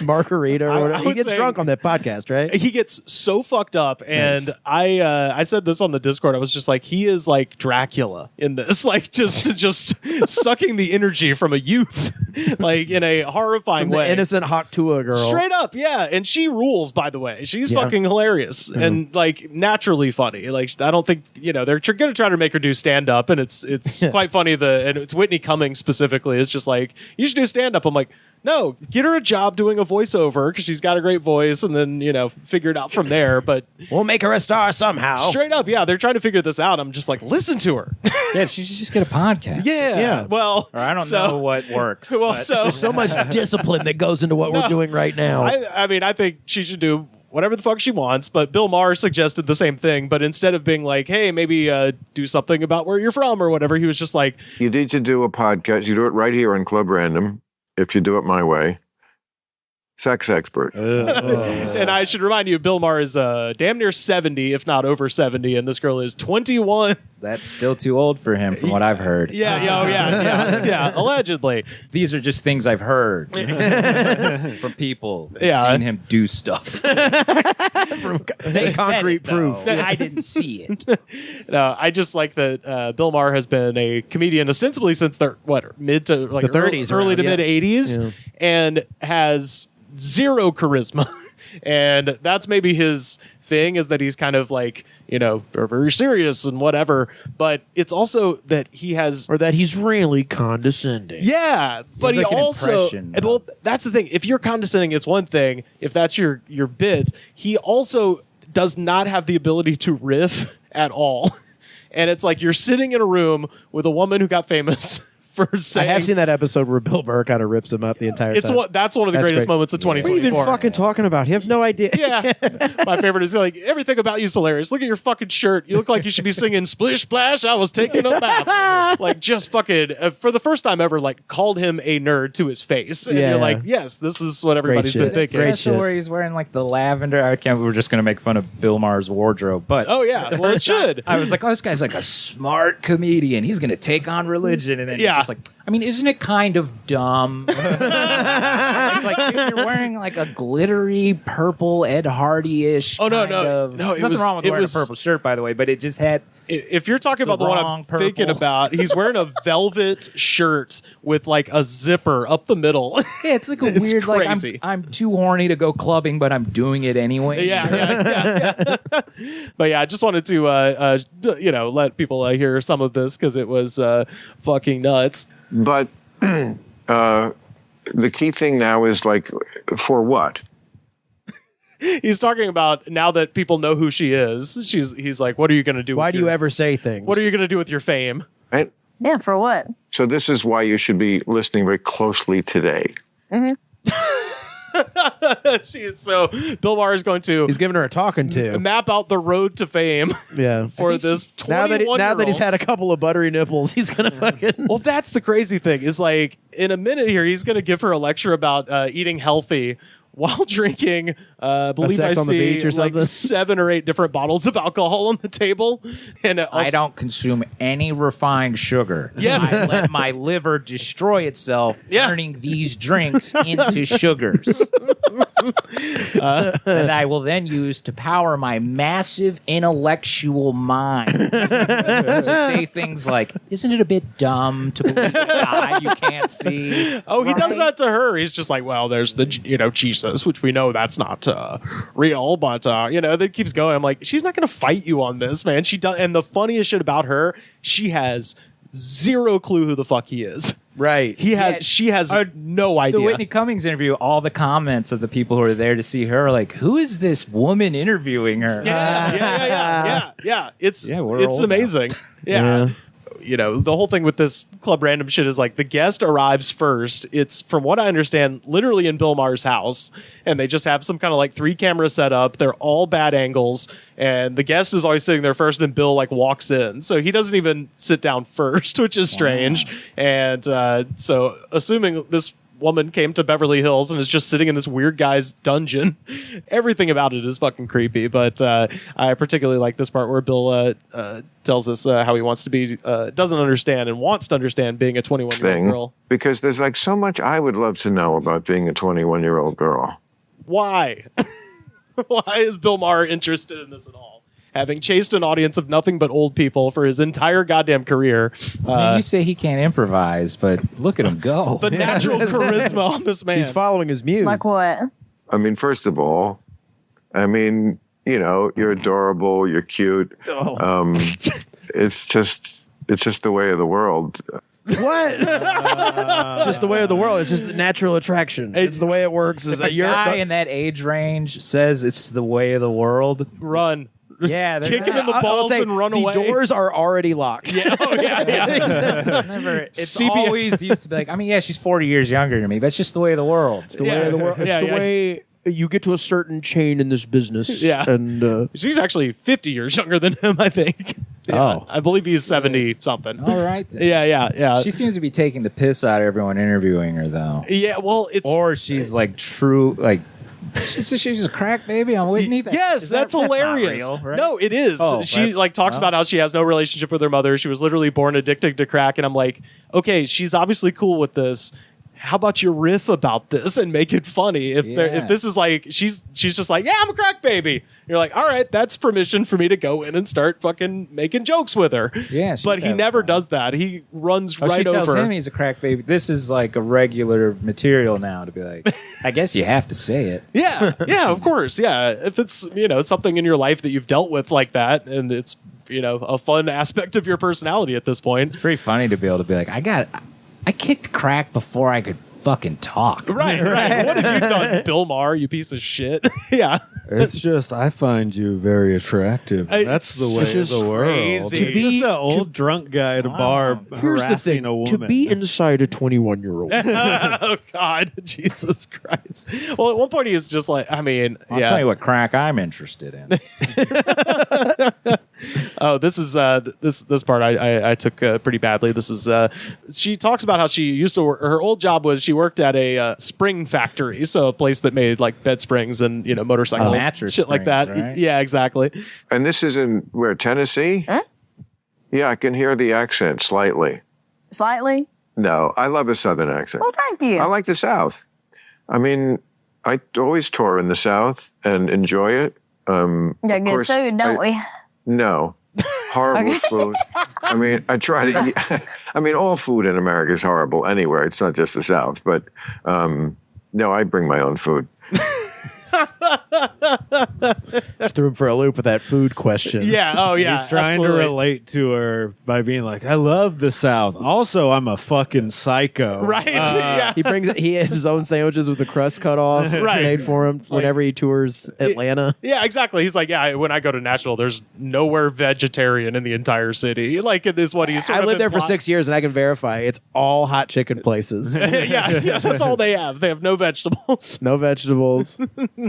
C: margarita or whatever. He
A: was
C: gets
A: saying-
C: drunk on that podcast, right?
A: He gets so fucked up, and
C: Nice.
A: I said this on the Discord. I was just like, he is like Dracula in this, like just sucking the energy from a youth, like in a horrifying
C: From the
A: way.
C: innocent Hawk Tuah girl.
A: Straight up, yeah, and she rules. By the way, she's
C: Yeah.
A: fucking hilarious and like naturally funny. Like I don't think they're gonna try to make her do stand up, and it's quite funny. And it's Whitney Cummings specifically. It's just like, you should do stand up. I'm like, no, get her a job doing a voiceover because she's got a great voice, and then figure it out from there. But
C: We'll make her a star somehow.
A: straight up, yeah, they're trying to figure this out. I'm just like, listen to her.
D: Yeah, she should just get a podcast.
A: Yeah. Well,
D: Or I don't know what works.
A: Well,
D: but-
A: so
C: So much discipline that goes into what we're doing right now.
A: I mean, I think she should do whatever the fuck she wants, but Bill Maher suggested the same thing, but instead of being like, hey, maybe do something about where you're from or whatever, he was just like,
I: You need to do a podcast. You do it right here on Club Random, if you do it my way. Sex expert.
A: and I should remind you, Bill Maher is damn near 70, if not over 70, and this girl is 21.
D: That's still too old for him, from what I've heard.
A: Yeah, allegedly.
D: These are just things I've heard from people who've
A: Yeah.
D: seen him do stuff. They said
C: concrete
D: it, though.
C: proof.
D: I didn't see it.
A: No, I just like that Bill Maher has been a comedian ostensibly since the mid to like
C: The 30s
A: early to
C: around,
A: mid 80s,
C: Yeah.
A: and has zero charisma. And that's maybe his thing, is that he's kind of like, very serious and whatever. But it's also that he has,
C: Or that he's really condescending.
A: yeah, but he
D: like an
A: also,
D: impression
A: well,
D: of-
A: that's the thing. If you're condescending, it's one thing. If that's your bit, he also does not have the ability to riff at all. And it's like you're sitting in a room with a woman who got famous for
C: I
A: saying,
C: have seen that episode where Bill Burr kind of rips him up the entire
A: it's
C: time.
A: that's one of the
C: That's
A: greatest
C: great.
A: moments of
C: What are you
A: 2024.
C: even fucking talking about? You have no idea.
A: Yeah. My favorite is like, everything about you is hilarious. Look at your fucking shirt. You look like you should be singing Splish Splash. I was taking a bath. Like, just fucking, for the first time ever, like, called him a nerd to his face. And
C: Yeah.
A: you're like, yes, this is what
C: It's great
A: everybody's been
C: shit.
A: thinking.
C: Great
D: Special
C: shit.
D: where he's wearing like the lavender. We're just going to make fun of Bill Maher's wardrobe. But
A: Oh, yeah. Well, it should.
D: I was like, oh, this guy's like a smart comedian. He's going to take on religion. And then
A: Yeah.
D: he's just like, I mean, isn't it kind of dumb? It's like, dude, you're wearing like a glittery purple Ed Hardy-ish.
A: Oh, no,
D: kind
A: no.
D: of-
A: No, it
D: nothing
A: was-
D: wrong with
A: it
D: wearing
A: was-
D: a purple shirt, by the way, but it just had.
A: If you're talking
D: It's the
A: about the one I'm
D: wrong
A: thinking
D: purple.
A: about, he's wearing a velvet shirt with like a zipper up the middle.
D: Yeah, it's like a
A: It's
D: weird, like,
A: crazy.
D: I'm too horny to go clubbing, but I'm doing it anyway.
A: Yeah. But yeah, I just wanted to, let people hear some of this because it was fucking nuts.
I: But the key thing now is like, for what?
A: He's talking about now that people know who she is. He's like, what are you going to do?
C: Why
A: with
C: do
A: your,
C: you ever say things?
A: What are you going to do with your fame?
I: Right?
H: Yeah, for what?
I: So this is why you should be listening very closely today.
A: So Bill Maher is going to
C: He's giving her a talking to.
A: map out the road to fame
C: Yeah.
A: for this 21-year-old.
C: Now that he's had a couple of buttery nipples, he's gonna fucking.
A: Well, that's the crazy thing is like in a minute here, he's going to give her a lecture about eating healthy while drinking, believe
C: sex
A: I
C: on the
A: see
C: beach or
A: like
C: something?
A: 7 or 8 different bottles of alcohol on the table. And
D: I don't consume any refined sugar.
A: Yes.
D: I let my liver destroy itself,
A: Yeah.
D: turning these drinks into sugars. That I will then use to power my massive intellectual mind. To say things like, isn't it a bit dumb to believe a God you can't see?
A: Oh, he does that to her. He's just like, well, there's the, Jesus, which we know that's not real, but, that keeps going. I'm like, she's not going to fight you on this, man. She does. And the funniest shit about her, she has zero clue who the fuck he is.
C: Right.
A: She has no idea.
D: The Whitney Cummings interview, all the comments of the people who are there to see her, like, who is this woman interviewing her?
A: Yeah. It's
D: old
A: amazing. Yeah. The whole thing with this Club Random shit is like the guest arrives first. It's, from what I understand, literally in Bill Maher's house, and they just have some kind of like 3-camera setup. They're all bad angles, and the guest is always sitting there first, then Bill like walks in, so he doesn't even sit down first, which is strange. And so assuming this woman came to Beverly Hills and is just sitting in this weird guy's dungeon, everything about it is fucking creepy. But I particularly like this part where Bill tells us how he wants to be, doesn't understand and wants to understand being a 21-year-old girl.
I: Because there's like so much I would love to know about being a 21-year-old girl.
A: Why? Why is Bill Maher interested in this at all? Having chased an audience of nothing but old people for his entire goddamn career.
D: You say he can't improvise, but look at him go.
A: The natural charisma on this man.
C: He's following his muse.
H: Like what?
I: I mean, first of all, you're adorable, you're cute. It's just the way of the world.
C: What? It's just the way of the world. It's just the natural attraction. It's the way it works. Is that
D: If a guy in that age range says it's the way of the world,
A: run.
D: Yeah,
A: Kick him in the balls and run away.
C: The doors are already locked.
A: Yeah,
D: it's always used to be like, she's 40 years younger than me, but it's just the way of the world.
C: It's the way of the world. It's the way you get to a certain chain in this business.
A: Yeah.
C: And
A: she's actually 50 years younger than him, I think. Yeah, I believe he's 70 something.
D: All right. Then.
A: Yeah.
D: She seems to be taking the piss out of everyone interviewing her, though.
A: Yeah, well,
D: or she's like true, like. She's a crack baby on Whitney.
A: Yes, that's hilarious.
D: That's not real, right?
A: No, it is. She talks about how she has no relationship with her mother. She was literally born addicted to crack, and I'm like, okay, she's obviously cool with this. How about you riff about this and make it funny? If this is like she's just like, yeah, I'm a crack baby. You're like, all right, that's permission for me to go in and start fucking making jokes with her.
D: Yeah,
A: but he never does that. He runs right over.
D: She tells him he's a crack baby. This is like a regular material now to be like, I guess you have to say it.
A: Yeah, of course. Yeah, if it's something in your life that you've dealt with like that, and it's a fun aspect of your personality at this point.
D: It's pretty funny to be able to be like, I kicked crack before I could fucking talk.
A: Right. What have you done, Bill Maher, you piece of shit? Yeah.
B: It's just, I find you very attractive. That's the way of the world.
A: Crazy.
B: To be just an old drunk guy at a bar harassing a woman.
C: To be inside a 21-year-old.
A: Oh, God. Jesus Christ. Well, at one point he was just like, I'll
D: tell you what crack I'm interested in.
A: Oh, this is this part I took pretty badly. This is she talks about how she used to work. Her old job was she worked at a spring factory, so a place that made like bed springs and motorcycle
D: mattress
A: shit like that.
D: Right?
A: Yeah, exactly.
I: And this is in where, Tennessee?
H: Huh?
I: Yeah, I can hear the accent slightly.
H: Slightly?
I: No, I love a Southern accent.
H: Well, thank you.
I: I like the South. I mean, I always tour in the South and enjoy it.
H: Got good food, don't we?
I: No. Horrible food. I mean, I try to eat. I mean, all food in America is horrible anywhere. It's not just the South. But no, I bring my own food.
C: Just threw him for a loop with that food question.
A: Yeah. Oh, yeah.
B: He's trying to relate to her by being like, I love the South. Also, I'm a fucking psycho.
A: Right. Yeah.
C: He has his own sandwiches with the crust cut off, made for him whenever he tours Atlanta.
A: Yeah, exactly. He's like, yeah, when I go to Nashville, there's nowhere vegetarian in the entire city. Like, it is what he's
C: I lived there for 6 years, and I can verify it's all hot chicken places.
A: yeah, that's all they have. They have no vegetables.
C: No vegetables.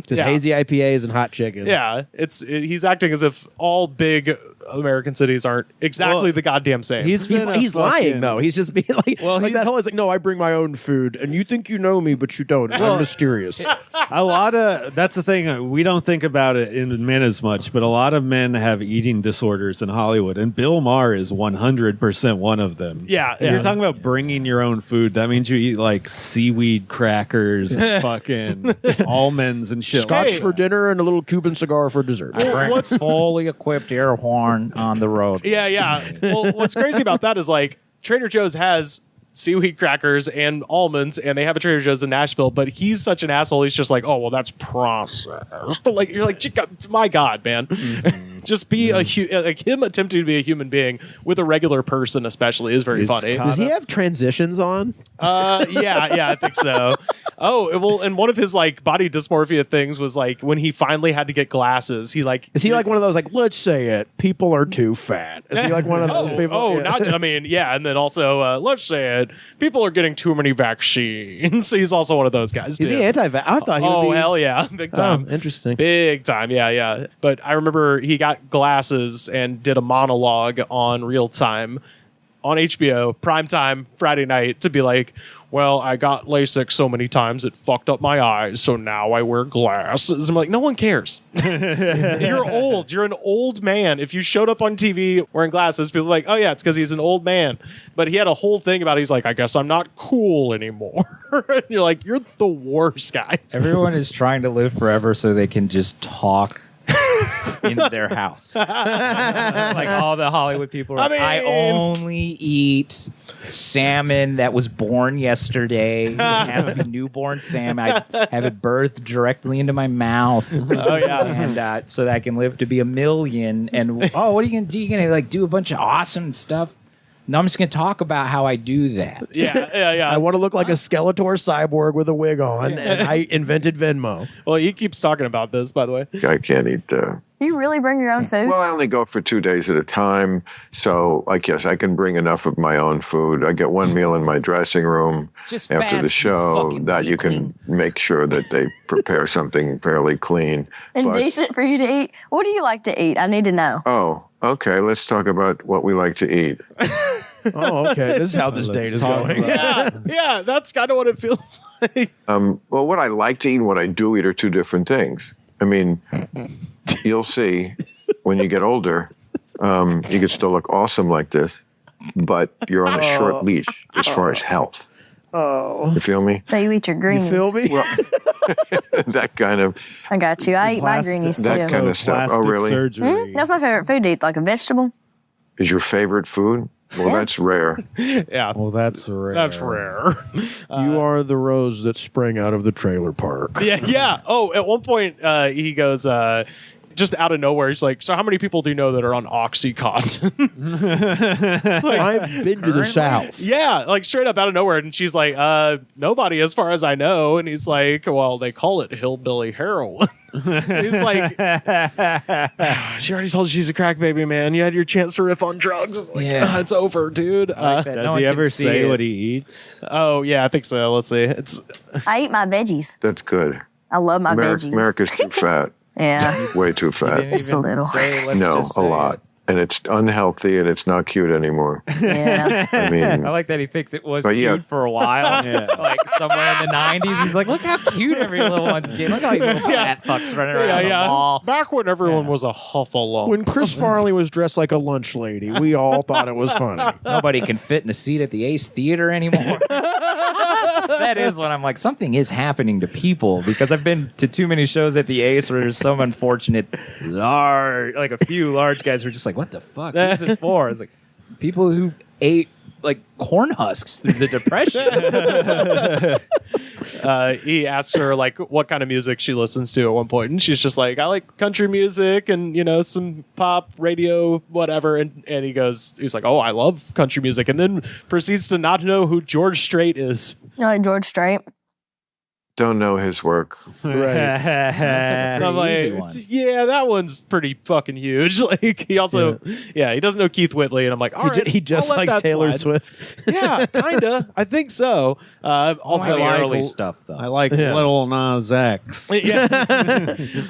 C: Just hazy IPAs and hot chicken.
A: Yeah, he's acting as if all big American cities aren't exactly the goddamn same.
C: He's lying though. He's just being like, that whole is like, no, I bring my own food, and you think you know me, but you don't. I'm mysterious.
B: A lot of that's the thing. We don't think about it in men as much, but a lot of men have eating disorders in Hollywood, and Bill Maher is 100% one of them.
A: Yeah,
B: If you're talking about bringing your own food, that means you eat like seaweed crackers, and fucking almonds and shit.
C: Scotch for dinner and a little Cuban cigar for dessert.
D: I bring fully equipped air horn on the road.
A: Yeah. Well, what's crazy about that is like Trader Joe's has seaweed crackers and almonds, and they have a Trader Joe's in Nashville, but he's such an asshole. He's just like, oh, well, that's processed. Like, you're like, my God, man. Just be like him attempting to be a human being with a regular person, especially, is very funny.
C: Does he have transitions on?
A: Yeah, I think so. Oh, well, and one of his like body dysmorphia things was like when he finally had to get glasses. Is
C: he like one of those like, let's say it, people are too fat? Is he like one of those people?
A: Oh,
C: yeah.
A: and then also let's say it, people are getting too many vaccines. So he's also one of those guys.
C: Is he anti-vax? I thought he would be.
A: Oh, hell yeah, big time.
C: Interesting.
A: Big time, yeah. But I remember he got glasses and did a monologue on Real Time on HBO, primetime, Friday night, to be like, well, I got LASIK so many times it fucked up my eyes, so now I wear glasses. I'm like, no one cares. You're old. You're an old man. If you showed up on TV wearing glasses, people are like, oh, yeah, it's because he's an old man. But he had a whole thing about it. He's like, I guess I'm not cool anymore. And you're like, you're the worst guy.
D: Everyone is trying to live forever so they can just talk in their house. Like all the Hollywood people are I only eat salmon that was born yesterday. It has to be newborn salmon. I have it birthed directly into my mouth.
A: Oh yeah.
D: And so that I can live to be 1,000,000. And what are you gonna do? You're gonna like do a bunch of awesome stuff? No, I'm just going to talk about how I do that.
A: Yeah.
C: I want to look like a Skeletor cyborg with a wig on, and I invented Venmo.
A: Well, he keeps talking about this, by the way.
I: I can't eat.
H: You really bring your own food?
I: Well, I only go for 2 days at a time. So, I guess I can bring enough of my own food. I get one meal in my dressing room
D: Just
I: after
D: fast,
I: the show
D: you
I: that you can make sure that they prepare something fairly clean.
H: And decent for you to eat? What do you like to eat? I need to know.
I: Oh, okay. Let's talk about what we like to eat.
C: Oh, okay. This is how this date is going.
A: Yeah, that's kind of what it feels like.
I: Well, what I like to eat and what I do eat are two different things. I mean, you'll see when you get older, you can still look awesome like this, but you're on a short leash as far as health.
C: Oh.
I: You feel me?
H: So you eat your greenies.
C: You feel me?
I: Well, that kind of...
H: I got you. I eat my greenies too.
I: That kind of stuff. Oh, really?
B: Surgery.
H: That's my favorite food to eat, like a vegetable.
I: Is your favorite food? Well, that's rare.
A: Yeah.
B: Well, that's rare.
A: That's rare.
C: You are the rose that sprang out of the trailer park.
A: Yeah. Oh, at one point, he goes, just out of nowhere, he's like, so how many people do you know that are on Oxycontin?
C: I've been to the South.
A: Yeah, like straight up out of nowhere. And she's like, nobody as far as I know. And he's like, well, they call it hillbilly heroin. He's like, she already told you she's a crack baby, man. You had your chance to riff on drugs. Like, it's over, dude.
B: Does he ever say what he eats?
A: Oh, yeah, I think so. Let's see.
H: I eat my veggies.
I: That's good.
H: I love my veggies.
I: America's too fat.
H: Yeah.
I: Way too fat.
H: Just a little.
I: No, a lot. And it's unhealthy and it's not cute anymore.
H: Yeah.
I: I mean,
D: I like that he thinks it was
I: But
D: cute
I: yeah.
D: for a while. Like somewhere in the 90s, he's like, look how cute every little one's getting. Look how these little fat fucks running around the mall.
A: Back when everyone was a Huffalump.
C: When Chris Farley was dressed like a lunch lady, we all thought it was funny.
D: Nobody can fit in a seat at the Ace Theater anymore. That is when I'm like, something is happening to people, because I've been to too many shows at the Ace where there's some unfortunate a few large guys who are just like, what the fuck? Who's this for? It's like people who ate like corn husks through the Depression.
A: He asks her like what kind of music she listens to at one point, and she's just like, I like country music and some pop, radio, whatever. And he's like, oh, I love country music, and then proceeds to not know who George Strait is.
H: You like George Strait?
I: don't know his work.
C: Right.
D: That's
A: I'm
D: a pretty
A: like,
D: easy one.
A: yeah, that one's pretty fucking huge. Like he also, he doesn't know Keith Whitley, and I'm like, all right,
C: He just
A: I'll let
C: likes
A: that
C: Taylor
A: slide.
C: Swift.
A: Yeah, kinda. I think so. Also,
D: the
A: like,
D: early stuff though.
B: I like Little Nas X.
A: yeah.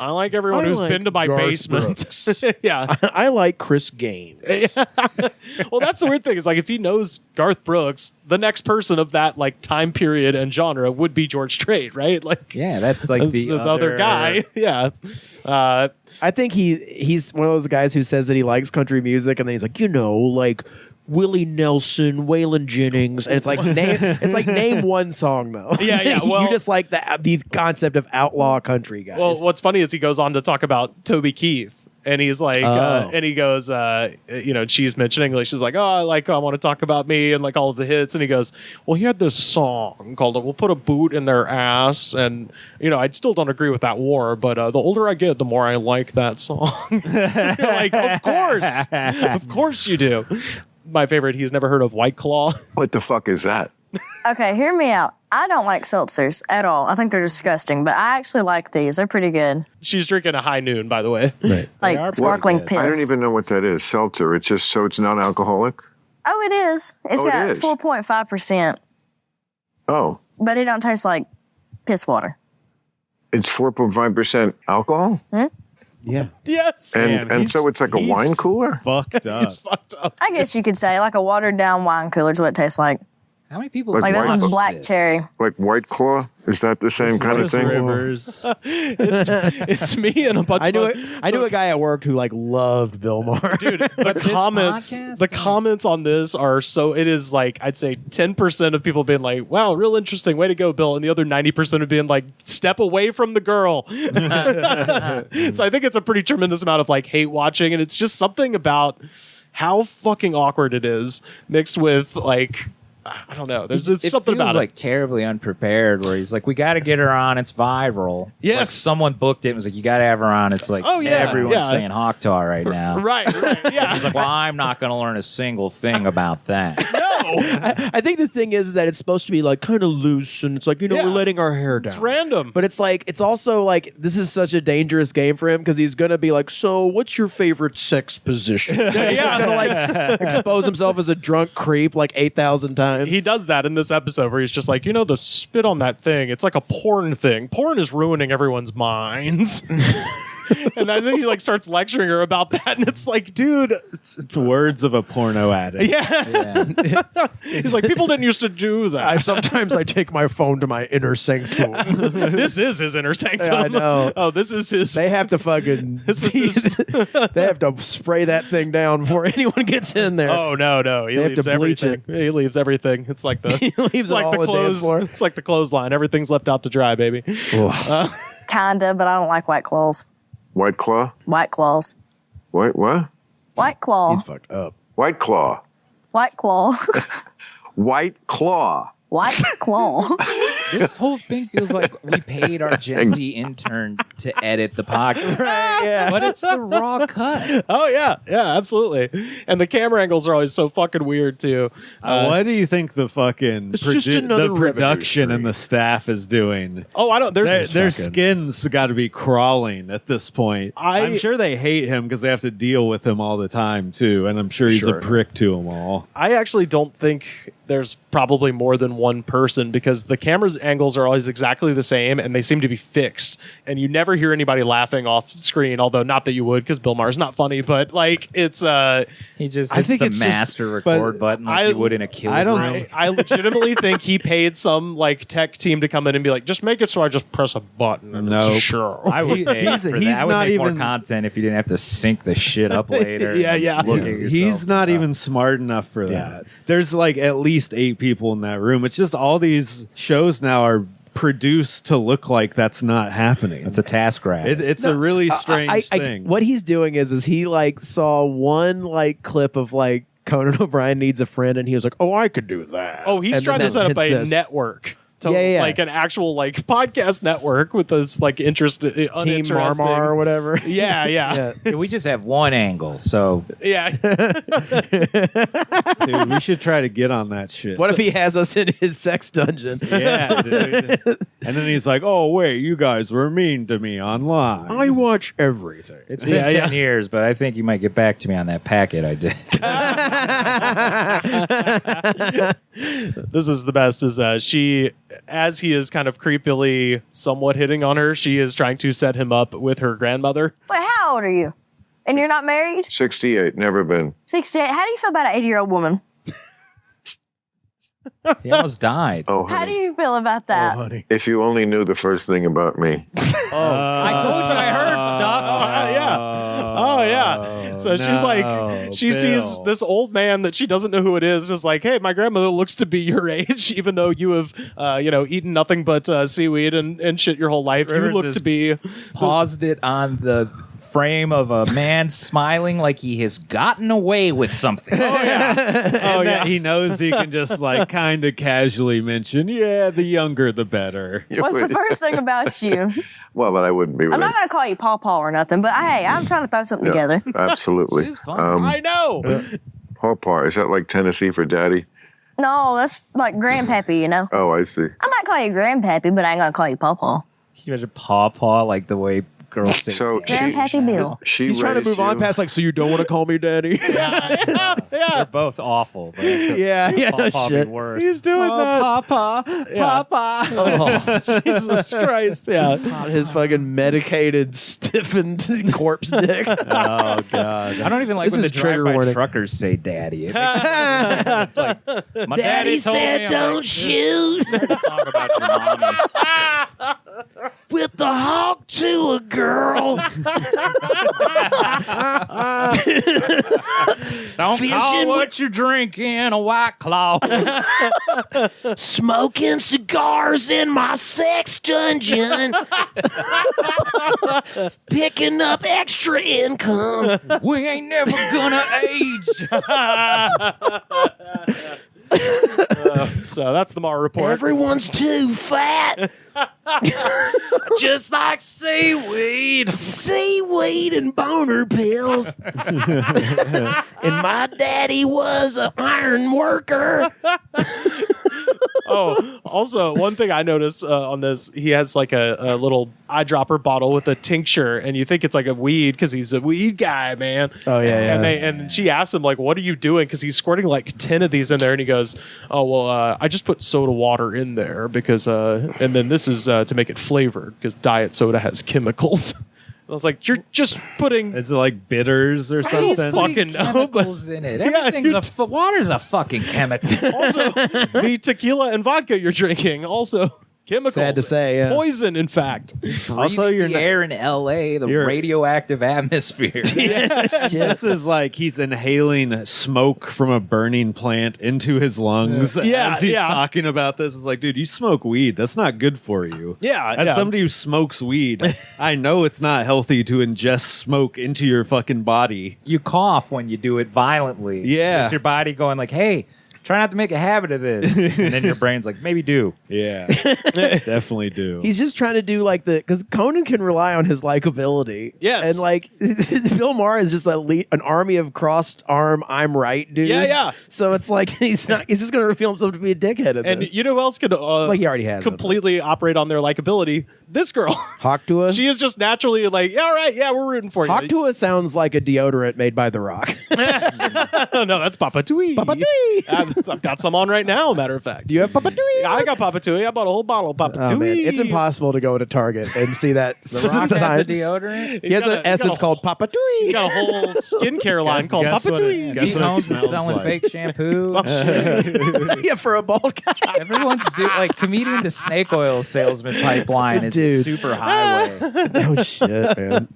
A: I like everyone
C: I
A: who's
C: like
A: been to my
C: Garth
A: basement. Yeah.
C: I like Chris Gaines.
A: Well, that's the weird thing. Is like if he knows Garth Brooks, the next person of that like time period and genre would be George Strait, right? Like,
D: Yeah, that's like
A: that's
D: the
A: other guy. Yeah.
C: I think he's one of those guys who says that he likes country music, and then he's like, like Willie Nelson, Waylon Jennings, and it's like name one song though.
A: Yeah. Well,
C: you just like the concept of outlaw country guys.
A: Well, what's funny is he goes on to talk about Toby Keith. And he's like, and he goes, she's mentioning English. She's like, I want to talk about me and like all of the hits. And he goes, well, he had this song called "We'll Put a Boot in Their Ass," and I still don't agree with that war, but the older I get, the more I like that song. You're like, of course you do. My favorite, he's never heard of White Claw.
I: What the fuck is that?
H: Okay, hear me out. I don't like seltzers at all. I think they're disgusting, but I actually like these. They're pretty good.
A: She's drinking a High Noon, by the way.
C: right.
H: Like sparkling piss.
I: I don't even know what that is. Seltzer. It's just so it's not alcoholic.
H: Oh, it is. It's got 4.5%,
I: Oh,
H: but it don't taste like piss water.
I: it's 4.5% alcohol,
C: Yeah.
A: Yes.
I: and so it's like a wine cooler.
B: Fucked up.
A: He's fucked up.
H: I guess you could say like a watered down wine cooler is what it tastes like.
D: How many people
I: Like
H: Like this
I: White
H: one's
I: Claw.
H: black cherry.
I: Like White Claw. Is that the same kind of
B: Just
I: thing?
B: Rivers.
A: It's me and a bunch
C: I knew
A: of
C: it. I knew a guy at work who like loved Bill Maher.
A: dude. The
D: podcast?
A: comments on this are so. It is like I'd say 10% of people being like, "Wow, real interesting, way to go, Bill," and the other 90% of being like, "Step away from the girl." So I think it's a pretty tremendous amount of like hate watching, and it's just something about how fucking awkward it is mixed with like. I don't know. There's
D: it
A: something
D: feels
A: about
D: like terribly unprepared where he's like, we got to get her on. It's viral.
A: Yes.
D: Like someone booked it and was like, you got to have her on. It's like,
A: Oh, yeah,
D: everyone's
A: yeah.
D: saying Hawktar right now.
A: it. Right. Yeah.
D: He's like, well, I'm not going to learn a single thing about that.
C: I think the thing is that it's supposed to be like kind of loose, and it's like
A: Yeah.
C: we're letting our hair down.
A: It's random.
C: But it's like it's also like this is such a dangerous game for him because he's gonna be like, so what's your favorite sex position? He's just gonna like expose himself as a drunk creep like 8,000 times.
A: He does that in this episode where he's just like, the spit on that thing. It's like a porn thing. Porn is ruining everyone's minds. And I think he like starts lecturing her about that, and it's like, dude,
B: It's words of a porno addict.
A: yeah. He's like, people didn't used to do that.
C: Sometimes I take my phone to my inner sanctum.
A: This is his inner sanctum.
C: Yeah, I know.
A: Oh, this is his.
C: They have to fucking they have to spray that thing down before anyone gets in there.
A: Oh no! He
C: They have
A: leaves
C: to bleach
A: everything. He leaves everything. It's like the
C: He leaves
A: it's
C: it
A: like
C: all
A: the
C: on the dance floor.
A: It's like the clothesline. Everything's left out to dry, baby.
H: Kinda, but I don't like White Claws.
I: White Claw.
H: White Claws.
I: What?
H: White Claw.
C: He's fucked up.
I: White Claw.
H: White Claw.
I: White Claw.
H: White Claw.
D: This whole thing feels like we paid our Gen Z intern to edit the podcast.
C: Yeah.
D: But it's the raw cut.
A: Oh yeah, absolutely. And the camera angles are always so fucking weird too.
B: What do you think the fucking
C: It's just another
B: the
C: revenue
B: production and
C: stream.
B: the staff is doing?
A: Oh, I don't.
B: Their
A: There's
B: skins got to be crawling at this point. I'm sure they hate him because they have to deal with him all the time too, and I'm sure he's a prick to them all.
A: I actually don't think there's probably more than one person because the camera's angles are always exactly the same and they seem to be fixed, and you never hear anybody laughing off screen. Although not that you would, because Bill Maher's not funny, but like it's
D: he just
A: I
D: hits
A: think
D: the
A: it's just-
D: master record button like you would in a kill
B: I don't
D: room.
B: know.
A: I legitimately think he paid some like tech team to come in and be like, just make it so I just press a button. And it's
B: Nope.
A: sure.
D: I would pay
B: he's-
D: for
B: he's
D: that. I would
B: not
D: make more
B: even-
D: content if you didn't have to sync the shit up later.
A: Yeah,
D: and
A: yeah.
D: Look at yourself.
B: He's not even smart enough for that. There's like at least 8 people in that room. It's just all these shows now are produced to look like that's not happening.
D: It's a task rabbit.
B: It's a really strange thing.
C: What he's doing is he like saw one like clip of like Conan O'Brien needs a friend, and he was like, "Oh, I could do that."
A: Oh, he's
C: And
A: trying
C: then
A: to set up
C: hits
A: a
C: this.
A: network like an actual like podcast network with this like
C: Team
A: uninteresting
C: Marmar or whatever.
A: Yeah.
D: We just have one angle, so
A: Yeah.
B: Dude, we should try to get on that shit.
C: What if he has us in his sex dungeon?
B: Yeah, dude. And then he's like, "Oh wait, you guys were mean to me online."
C: I watch everything.
D: it's been 10 years, but I think you might get back to me on that packet I did.
A: This is the best is she, as he is kind of creepily somewhat hitting on her, she is trying to set him up with her grandmother.
H: Wait, how old are you? And you're not married?
I: 68, never been.
H: 68. How do you feel about an 80-year-old woman?
D: He almost died.
I: Oh,
H: How do
I: honey.
H: you feel about that?
C: Honey.
I: If you only knew the first thing about me.
D: I told you I heard stuff.
A: So she's like, she sees this old man that she doesn't know who it is, just like, hey, my grandmother looks to be your age, even though you have, eaten nothing but seaweed and shit your whole life.
D: Rivers
A: you look
D: is
A: to be.
D: Paused it on the frame of a man smiling like he has gotten away with something.
B: That he knows he can just like kind of casually mention, yeah, the younger the better.
H: What's the first thing about you?
I: Well, that I wouldn't be with.
H: I'm not going to call you Paw Paw or nothing, but hey, I'm trying to throw something together.
I: Absolutely.
D: She's fun.
A: I know.
I: Pawpaw, is that like Tennessee for daddy?
H: No, that's like Grandpappy, you know?
I: Oh, I see.
H: I might call you Grandpappy, but I ain't going to call you Paw Paw.
D: Can you imagine Paw Paw like the way girls say
I: So
D: daddy?
H: Grandpappy Bill.
C: He's trying to move on past like, so you don't want to call me daddy?
D: They're both awful. But
C: yeah,
D: Paw Paw be
C: shit.
D: worse.
A: He's doing that.
B: Papa, Papa.
C: Oh,
A: Jesus Christ. Yeah.
C: his fucking medicated, stiffened corpse dick.
B: Oh god.
D: I don't even like
C: This
D: when the
C: is trigger
D: drive-by
C: warning.
D: truckers say daddy. It makes me like, my daddy told me, I'm
F: don't
D: like,
F: shoot
D: "This song about your mommy."
F: with the hawk to a girl.
D: Don't
F: Fishing
D: call
F: with-
D: what you're drinking a White Claw.
F: Smoking cigars in my sex dungeon. Picking up extra income.
D: We ain't never gonna age.
A: So that's the Maher report.
F: Everyone's too fat.
A: Just like seaweed.
F: Seaweed and boner pills. And my daddy was an iron worker.
A: Oh, also, one thing I noticed on this, he has like a little eyedropper bottle with a tincture, and you think it's like a weed because he's a weed guy, man.
C: Oh, yeah, yeah.
A: And she asks him, like, what are you doing? Because he's squirting like 10 of these in there, and he goes, oh, well, I just put soda water in there because, and then this is to make it flavored because diet soda has chemicals. I was like, you're just putting.
B: Is it like bitters or
D: He's
B: something?
A: fucking
D: putting
A: no,
D: chemicals in it. Everything's water's a fucking chemical.
A: Also, the tequila and vodka you're drinking, also chemicals.
C: Sad to say, yeah.
A: Poison, in fact.
B: Also, you're
D: the
B: not,
D: air in L.A., the
B: You're-
D: radioactive atmosphere.
B: this is like he's inhaling smoke from a burning plant into his lungs.
A: Yeah,
B: as he's
A: yeah.
B: talking about this. It's like, dude, you smoke weed. That's not good for you.
A: Yeah,
B: As
A: yeah.
B: somebody who smokes weed, I know it's not healthy to ingest smoke into your fucking body.
D: You cough when you do it violently.
B: Yeah.
D: It's your body going like, hey, try not to make a habit of this. And then your brain's like, maybe do.
B: Yeah, definitely do.
C: He's just trying to do like because Conan can rely on his likability.
A: Yes.
C: And like Bill Maher is just an army of crossed arm, I'm right dudes.
A: Yeah, yeah.
C: So it's like he's just going to reveal himself to be a dickhead at
A: And
C: this.
A: you know who else could
C: Like he already has.
A: completely operate on their likability? This girl.
C: Hawk Tuah.
A: She is just naturally like, yeah, all right, yeah, we're rooting for you.
C: Hawk Tuah sounds like a deodorant made by The Rock.
A: Oh, no, that's Papa Tuah.
C: Papa Tuah.
A: I've got some on right now, matter of fact.
C: Do you have Papa Tuah?
A: Yeah, I got Papa Tuah. I bought a whole bottle of Papa
C: Oh
A: Tuah.
C: man, it's impossible to go into Target and see that.
D: The Rock has a deodorant.
C: He has an essence called Papa
A: He's
C: Tuah.
A: got a whole skincare line called
B: guess
A: Papa
B: what it-
A: Tuah.
B: guess
D: He
B: what it
D: owns and
B: smells
D: selling
B: like.
D: fake shampoo.
C: Yeah, for a bald guy.
D: Everyone's like comedian to snake oil salesman pipeline is a
C: Dude.
D: super highway.
C: Oh shit, man.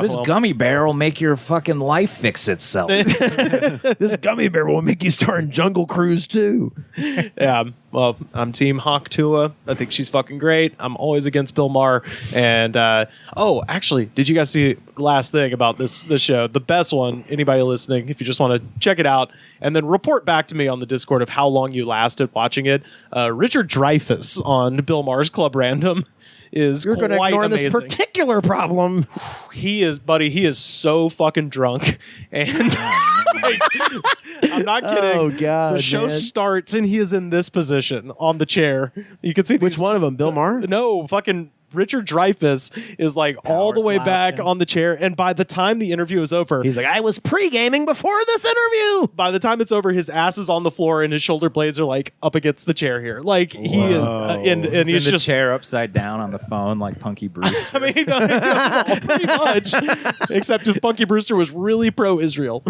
D: This gummy bear will make your fucking life fix itself.
C: This gummy bear will make you star in Jungle Cruise too.
A: Yeah, well, I'm Team Hawk Tuah. I think she's fucking great. I'm always against Bill Maher. And actually, did you guys see last thing about this show? The best one. Anybody listening, if you just want to check it out and then report back to me on the Discord of how long you lasted watching it. Richard Dreyfuss on Bill Maher's Club Random is
C: You're going to ignore
A: amazing.
C: this particular problem.
A: He is so fucking drunk. And I'm not kidding.
C: Oh, God,
A: the show
C: man.
A: starts and he is in this position on the chair. You can see
C: Which one of them? Bill Maher?
A: No, fucking Richard Dreyfuss is like all the way back on the chair. And by the time the interview is over,
C: He's like, I was pre-gaming before this interview.
A: by the time it's over, his ass is on the floor and his shoulder blades are like up against the chair here. Like he is, and
D: He's
A: he's
D: in the
A: just
D: chair upside down on the phone like Punky Brewster.
A: I mean, pretty much. Except if Punky Brewster was really pro-Israel.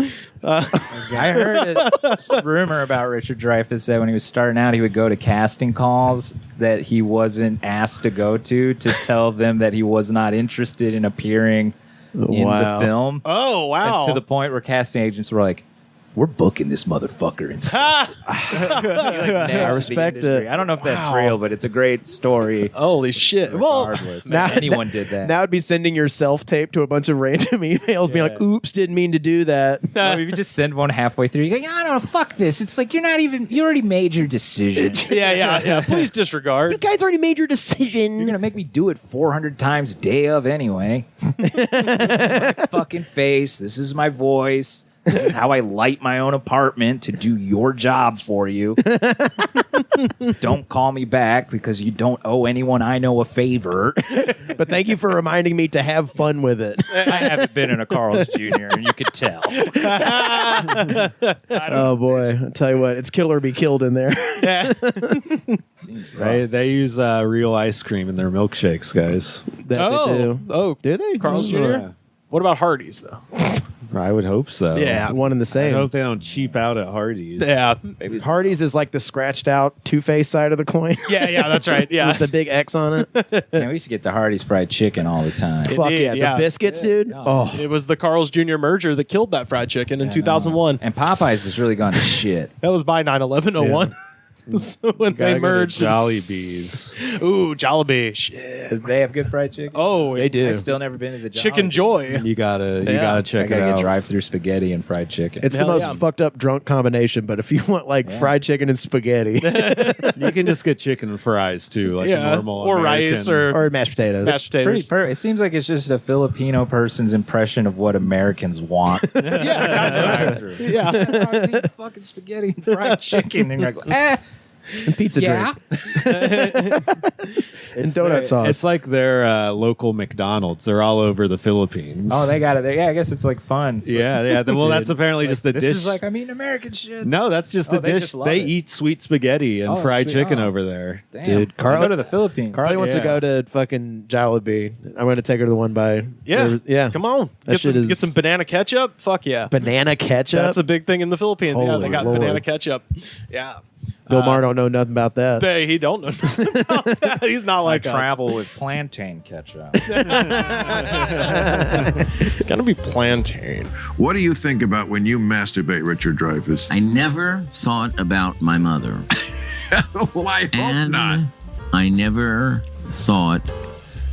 D: I heard a rumor about Richard Dreyfuss that when he was starting out, he would go to casting calls that he wasn't asked to go to tell them that he was not interested in appearing in the film.
A: Oh, wow.
D: And to the point where casting agents were like, we're booking this motherfucker instead. I
C: respect it.
D: I don't know if that's real, but it's a great story.
A: Holy shit. Well,
D: Regardless.
C: now-
D: If anyone did that.
C: That would be sending your self-tape to a bunch of random emails being like, oops, didn't mean to do that.
D: Well, if you just send one halfway through, you go, I don't know, fuck this. It's like you already made your decision.
A: yeah. Please disregard.
C: You guys already made your decision.
D: You're gonna make me do it 400 times day of anyway. This is my fucking face. This is my voice. This is how I light my own apartment to do your job for you. Don't call me back because you don't owe anyone I know a favor.
C: But thank you for reminding me to have fun with it.
D: I haven't been in a Carl's Jr. and you could tell.
C: Oh, boy. I'll tell you what, it's kill or be killed in there.
D: Seems rough.
B: They use real ice cream in their milkshakes, guys.
C: That they do.
A: Oh,
C: Do they?
A: Carl's Jr.?
B: Yeah.
A: What about Hardee's, though?
B: I would hope so.
C: One and the
B: I
C: same.
B: hope they don't cheap out at Hardee's.
A: Yeah. Maybe.
C: Hardee's is like the scratched out Two-Face side of the coin.
A: Yeah, that's right. Yeah.
C: With the big X on it.
D: Man, we used to get the Hardee's fried chicken all the time.
C: Fuck yeah.
A: yeah.
C: The biscuits, dude.
D: Yeah.
C: Oh.
A: It was the Carl's Jr. merger that killed that fried chicken in 2001.
D: And Popeyes has really gone to shit.
A: That was by 9/11/01. So when they merged.
B: Jolly Bees.
A: Ooh, Jollibee. Shit.
D: They have good fried chicken.
A: Oh,
C: They do.
D: I've still never been to the
A: Chicken
D: Jollibee.
A: Joy.
B: You gotta
C: Yeah.
D: I
B: check it
D: gotta
B: out.
D: get drive-through spaghetti and fried chicken.
C: It's the
A: Hell
C: most
A: yeah.
C: fucked up drunk combination, but if you want like fried chicken and spaghetti
B: You can just get chicken and fries too, like
A: Yeah.
B: normal
A: Or
B: American.
A: rice or
C: or mashed potatoes.
A: mashed
D: pretty
A: potatoes.
D: perfect. It seems like it's just a Filipino person's impression of what Americans want. Drive-through.
A: Yeah.
D: I was eating fucking spaghetti and fried chicken, and you're like,
C: and pizza
D: yeah.
C: drink. And donut sauce.
B: It's like their local McDonald's. They're all over the Philippines.
D: Oh, they got it there. Yeah, I guess it's like fun.
B: yeah. Well, that's apparently just a
D: This
B: dish.
D: is like I'm eating American shit.
B: No, that's just
D: Oh,
B: a
D: they
B: dish.
D: just love
B: They
D: it.
B: eat sweet spaghetti and
D: Oh,
B: fried
D: sweet.
B: chicken
D: Oh.
B: over there.
D: Damn.
C: Dude,
D: Let's
C: Carly-
D: go to the Philippines.
C: Carly wants to
B: Yeah.
C: go to fucking Jollibee. I'm going to take her to the one by.
A: Yeah. Come on.
C: That shit is
A: Get some banana ketchup. Fuck yeah.
C: banana ketchup.
A: That's a big thing in the Philippines. Yeah,
C: Holy
A: they got
C: Lord.
A: banana ketchup. Yeah.
C: Bill Maher don't know nothing about that.
A: Hey, he don't know nothing about that. He's not
D: I
A: like us.
D: travel with plantain ketchup.
A: It's gonna be plantain.
I: What do you think about when you masturbate, Richard Dreyfuss?
F: I never thought about my mother.
I: Well, I hope
F: And
I: not.
F: I never thought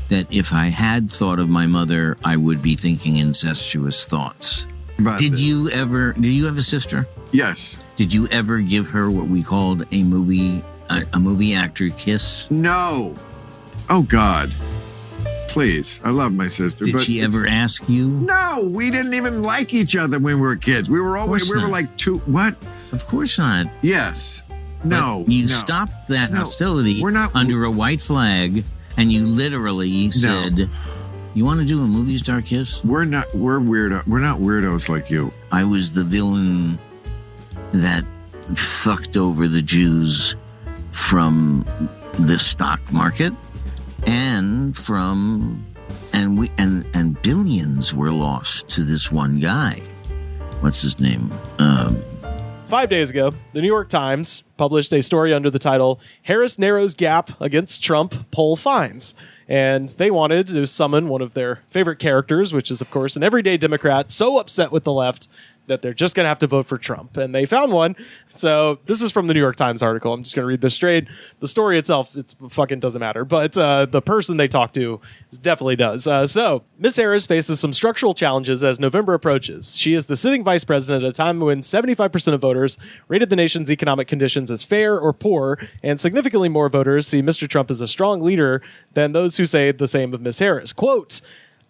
F: that if I had thought of my mother, I would be thinking incestuous thoughts.
I: About
F: Did
I: this.
F: you have a sister?
I: Yes.
F: Did you ever give her what we called a movie actor kiss?
I: No. Oh, God. Please. I love my sister.
F: Did
I: but
F: she
I: it's-
F: ever ask you?
I: No, we didn't even like each other when we were kids. We were always,
F: course
I: we were
F: not.
I: like two, what?
F: Of course not.
I: Yes. No.
F: But you
I: no.
F: stopped that
I: No,
F: hostility
I: we're not-
F: under a white flag, and you literally said, "You want to do a movie star kiss?"
I: We're not weirdos like you.
F: I was the villain that fucked over the Jews from the stock market, and billions were lost to this one guy. What's his name?
A: 5 days ago, the New York Times published a story under the title, Harris Narrows Gap Against Trump, Poll Finds. And they wanted to summon one of their favorite characters, which is, of course, an everyday Democrat so upset with the left that they're just going to have to vote for Trump. And they found one. So this is from the New York Times article. I'm just going to read this straight. The story itself, it fucking doesn't matter. But the person they talked to definitely does. So Miss Harris faces some structural challenges as November approaches. She is the sitting vice president at a time when 75% of voters rated the nation's economic conditions as fair or poor, and significantly more voters see Mr. Trump as a strong leader than those who say the same of Miss Harris. Quote,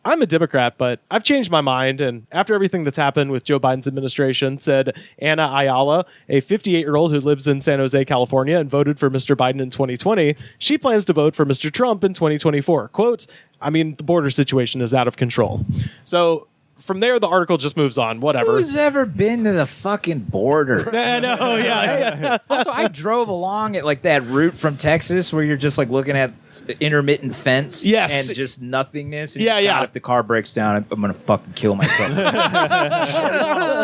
A: I'm a Democrat, but I've changed my mind. And after everything that's happened with Joe Biden's administration, said Ana Ayala, a 58-year-old who lives in San Jose, California, and voted for Mr. Biden in 2020, she plans to vote for Mr. Trump in 2024. Quote, I mean, the border situation is out of control. So from there, the article just moves on. Whatever.
D: Who's ever been to the fucking border?
A: I know, yeah.
D: Also, I drove along at like that route from Texas where you're just like looking at intermittent fence,
A: Yes.
D: and just nothingness. And
A: Yeah,
D: God,
A: yeah.
D: If the car breaks down, I'm gonna fucking kill myself.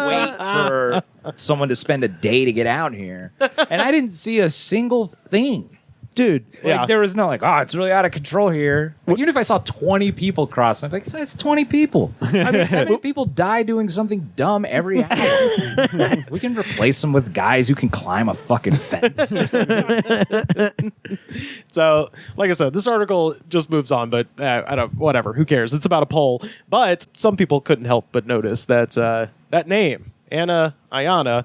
D: Wait for someone to spend a day to get out here, and I didn't see a single thing.
C: Dude,
D: Like there was no like, oh, it's really out of control here. Like, even if I saw 20 people crossing, I'm like, it's 20 people. I mean, how many people die doing something dumb every hour? We can replace them with guys who can climb a fucking fence.
A: So, like I said, this article just moves on, but I don't. Whatever. Who cares? It's about a poll. But some people couldn't help but notice that that name, Ana Ayala,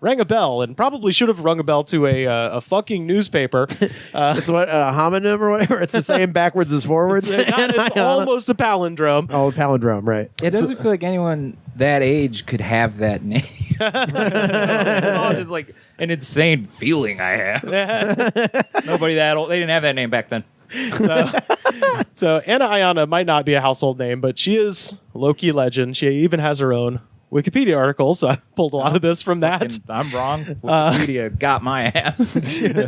A: rang a bell, and probably should have rung a bell to a fucking newspaper.
C: it's what a homonym or whatever. It's the same backwards as forwards.
A: It's almost a palindrome.
C: Oh, palindrome, right?
D: It doesn't feel like anyone that age could have that name. It's all just like an insane feeling I have. Nobody that old. They didn't have that name back then.
A: So Ana Ayala might not be a household name, but she is a low-key legend. She even has her own Wikipedia article, so I pulled a lot of this from that.
D: I'm wrong. Wikipedia got my ass.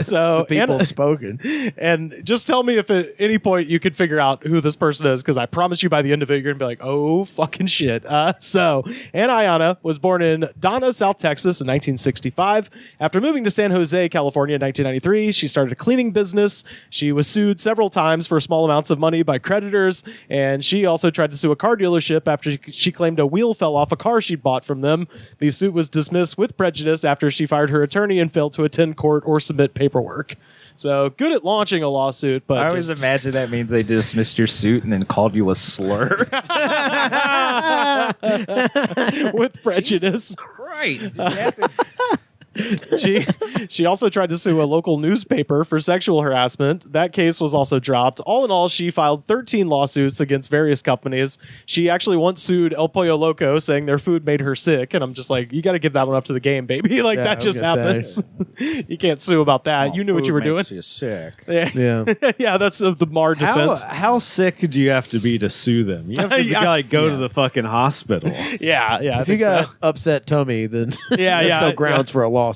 A: So
C: People have spoken.
A: And just tell me if at any point you could figure out who this person is, because I promise you by the end of it, you're going to be like, oh, fucking shit. So Ana Ayala was born in Donna, South Texas in 1965. After moving to San Jose, California in 1993, she started a cleaning business. She was sued several times for small amounts of money by creditors, and she also tried to sue a car dealership after she claimed a wheel fell off a car she bought from them. The suit was dismissed with prejudice after she fired her attorney and failed to attend court or submit paperwork. So good at launching a lawsuit, but
D: I always imagine that means they dismissed your suit and then called you a slur.
A: with prejudice.
D: Jesus Christ. You have to-
A: She also tried to sue a local newspaper for sexual harassment. That case was also dropped. All in all, she filed 13 lawsuits against various companies. She actually once sued El Pollo Loco, saying their food made her sick. And I'm just like, you got to give that one up to the game, baby. Like,
C: Yeah,
A: that
C: I was
A: just
C: gonna
A: happens. You can't sue about that. You knew what you were doing.
D: You're sick.
A: Yeah, yeah, that's the Maher defense.
B: How sick do you have to be to sue them? You have to
A: Yeah.
B: go to the fucking hospital.
A: Yeah, I
C: If you
A: think
C: got
A: so.
C: upset tummy, then
A: Yeah,
C: that's no grounds
A: yeah.
C: for a lawsuit.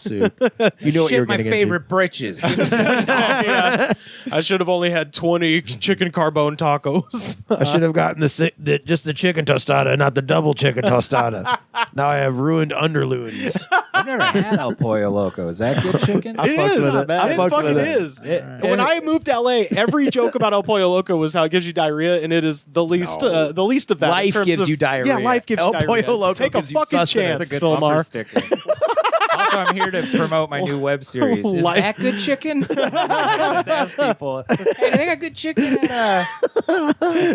C: You know what
D: Shit,
C: you're
D: my
C: getting
D: favorite britches.
A: Yeah. I should have only had 20 chicken carbone tacos.
C: into. I should have gotten just the chicken tostada, not the double chicken tostada. Now I have ruined underloons.
D: I've never had El Pollo Loco. Is that good chicken?
C: I
A: It
C: fucks
A: is.
C: with it. I
A: It
C: fucks
A: fucking
C: with it.
A: is. When I moved to LA, every joke about El Pollo Loco was how it gives you diarrhea, and it is the least of that. in
C: Life
A: terms
C: gives
A: of-
C: you diarrhea.
A: Yeah, life gives
C: El
A: you diarrhea.
C: Pollo Loco
A: Take a
C: gives you
A: fucking
C: sustenance.
A: chance,
D: That's a good
A: Bill
D: bumper
A: Maher.
D: sticker. Also, I'm here to promote my new web series. Is
A: Life-
D: that good chicken? I just ask people, hey, do they got good chicken at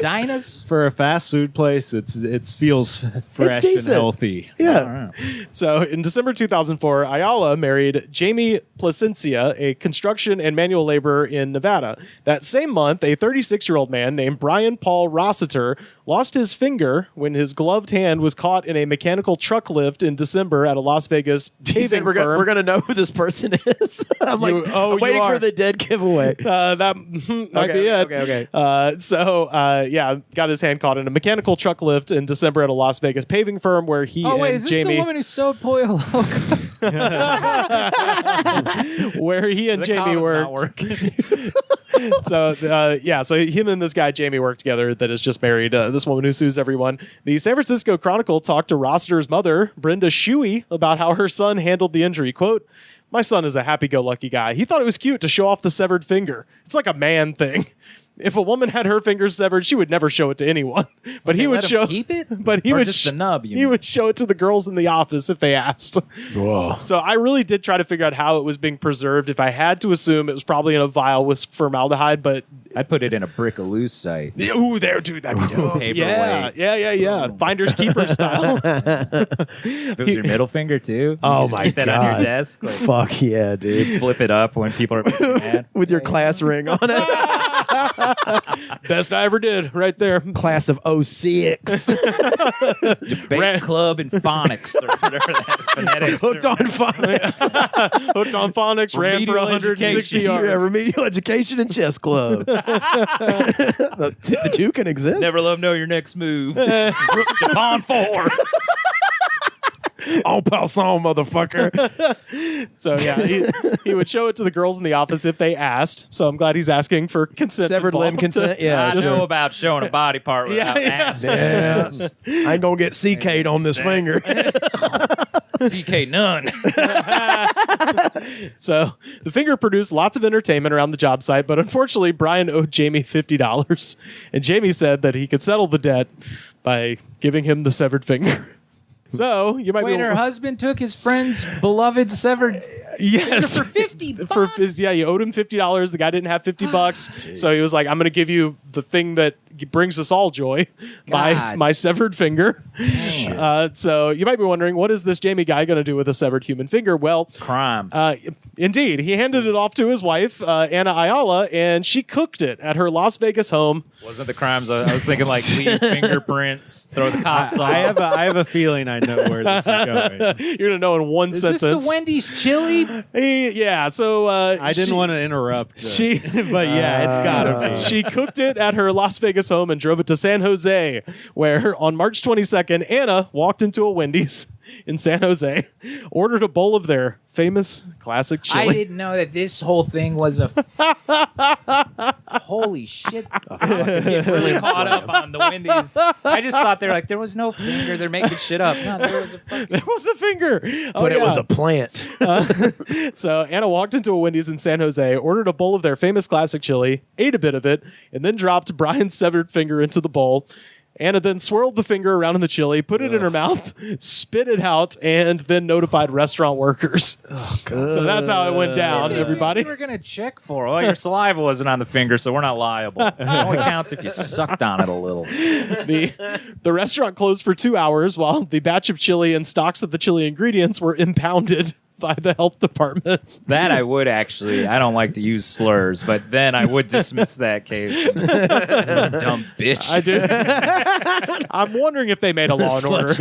D: Dinah's?
B: For a fast food place, it feels fresh and
C: decent.
B: healthy.
C: Yeah.
A: So in December 2004, Ayala married Jamie Placencia, a construction and manual laborer in Nevada. That same month, a 36-year-old man named Brian Paul Rossiter lost his finger when his gloved hand was caught in a mechanical truck lift in December at a Las Vegas
C: He
A: paving
C: said we're
A: firm.
C: gonna know who this person is. I'm
A: You-
C: I'm
A: you
C: waiting
A: are.
C: for the dead giveaway.
A: That might be it.
C: Okay.
A: Got his hand caught in a mechanical truck lift in December at a Las Vegas paving firm where he
D: Oh, wait,
A: and
D: is this
A: Jamie,
D: the woman who sewed Pollo Loco?
A: where he and
D: The
A: Jamie
D: Kava's not
A: worked.
D: working.
A: So him and this guy Jamie work together. That is just married. This woman who sues everyone. The San Francisco Chronicle talked to Rossiter's mother, Brenda Shuey, about how her son handled the injury. Quote, "My son is a happy-go-lucky guy. He thought it was cute to show off the severed finger. It's like a man thing." if a woman had her fingers severed, she would never show it to anyone. But he would
D: let him
A: show
D: keep it?
A: But he
D: Or
A: would
D: just the nub, you
A: he
D: mean?
A: would show it to the girls in the office if they asked.
C: Whoa.
A: So I really did try to figure out how it was being preserved. If I had to assume, it was probably in a vial with formaldehyde, but
D: I'd put it in a Brick-A-Loose
A: ooh, there, dude, that'd be dope.
D: Paperweight.
A: Yeah. Finders keepers style.
D: If it was your middle finger too.
C: Oh,
D: You just
C: my
D: keep that on
C: God.
D: your desk. Like,
C: Fuck yeah, dude.
D: flip it up when people are mad.
C: With your class ring on it.
A: Best I ever did, right there.
C: Class of 06.
D: Debate club and phonics or whatever that phonetics.
C: Hooked on phonics.
A: Hooked on phonics, ran for
D: Remedial
A: 160
D: education.
A: yards.
C: Yeah, remedial education and chess club. the two can exist.
D: Never love know your next move. Rook to pawn 4.
C: En passant, motherfucker.
A: So yeah, he would show it to the girls in the office if they asked. So I'm glad he's asking for consent.
C: Severed limb
A: involved.
C: consent. Yeah.
D: I
C: just-
D: know about showing a body part without asking.
C: yeah. I ain't gonna get CK'd on this finger.
D: CK none.
A: So the finger produced lots of entertainment around the job site, but unfortunately, Brian owed Jamie $50, and Jamie said that he could settle the debt by giving him the severed finger. So you might
D: Wait,
A: be
D: her husband took his friend's beloved severed
A: yes
D: for $50.
A: for you owed him $50. The guy didn't have $50, so he was like, "I'm going to give you the thing that brings us all joy, my severed finger." So you might be wondering, what is this Jamie guy going to do with a severed human finger? Well,
D: Crime.
A: indeed, he handed it off to his wife, Anna Ayala, and she cooked it at her Las Vegas home.
D: Wasn't the crimes? I was thinking like leave fingerprints, throw the cops off.
B: I have a feeling I know where this is going.
A: You're going to know in one
D: Is
A: sentence.
D: this the Wendy's chili?
A: Yeah, so
B: I didn't want to interrupt.
A: She,
B: but yeah, it's gotta be.
A: She cooked it at her Las Vegas home and drove it to San Jose, where on March 22nd, Anna walked into a Wendy's in San Jose, ordered a bowl of their famous classic chili.
D: I didn't know that this whole thing was a. Holy shit! I'm really caught up on the Wendy's. I just thought there was no finger. They're making shit up. No, there was a fucking.
A: There was a finger,
C: But it was a plant.
A: So Anna walked into a Wendy's in San Jose, ordered a bowl of their famous classic chili, ate a bit of it, and then dropped Brian's severed finger into the bowl. Anna then swirled the finger around in the chili, put it in her mouth, spit it out, and then notified restaurant workers. Oh, God. So that's how it went down, everybody.
D: We were going to check for it. Well, your saliva wasn't on the finger, so we're not liable. It only counts if you sucked on it a little.
A: The restaurant closed for 2 hours while the batch of chili and stocks of the chili ingredients were impounded by the health department.
D: That I would actually. I don't like to use slurs, but then I would dismiss that case. You dumb bitch.
A: I do. I'm wondering if they made a Law and Order.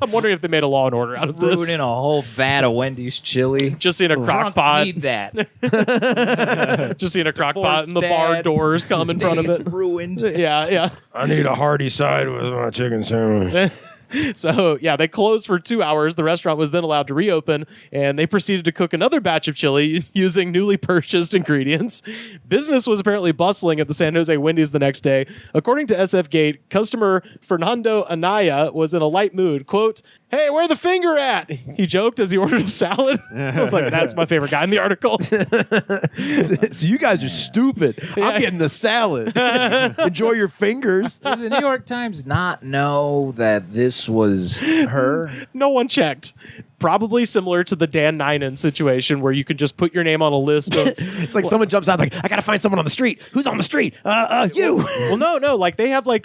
A: I'm wondering if they made a Law and Order out of this.
D: Ruining a whole vat of Wendy's chili.
A: Just seeing a crock
D: Drunks
A: pot.
D: need that.
A: Just seeing a crock pot
D: Divorced
A: and the bar
D: dads.
A: doors come in front of it.
D: Ruined.
A: Yeah.
C: I need a hearty side with my chicken sandwich.
A: So, yeah, they closed for 2 hours. The restaurant was then allowed to reopen, and they proceeded to cook another batch of chili using newly purchased ingredients. Business was apparently bustling at the San Jose Wendy's the next day. According to SF Gate, customer Fernando Anaya was in a light mood. Quote, "Hey, where the finger at?" he joked as he ordered a salad. I was like, that's my favorite guy in the article.
C: So you guys are stupid. I'm getting the salad. Enjoy your fingers.
D: Did the New York Times not know that this was her?
A: No one checked. Probably similar to the Dan Ninen situation where you can just put your name on a list of...
C: It's like someone jumps out like, I gotta find someone on the street. Who's on the street? You.
A: Well, no. Like they have like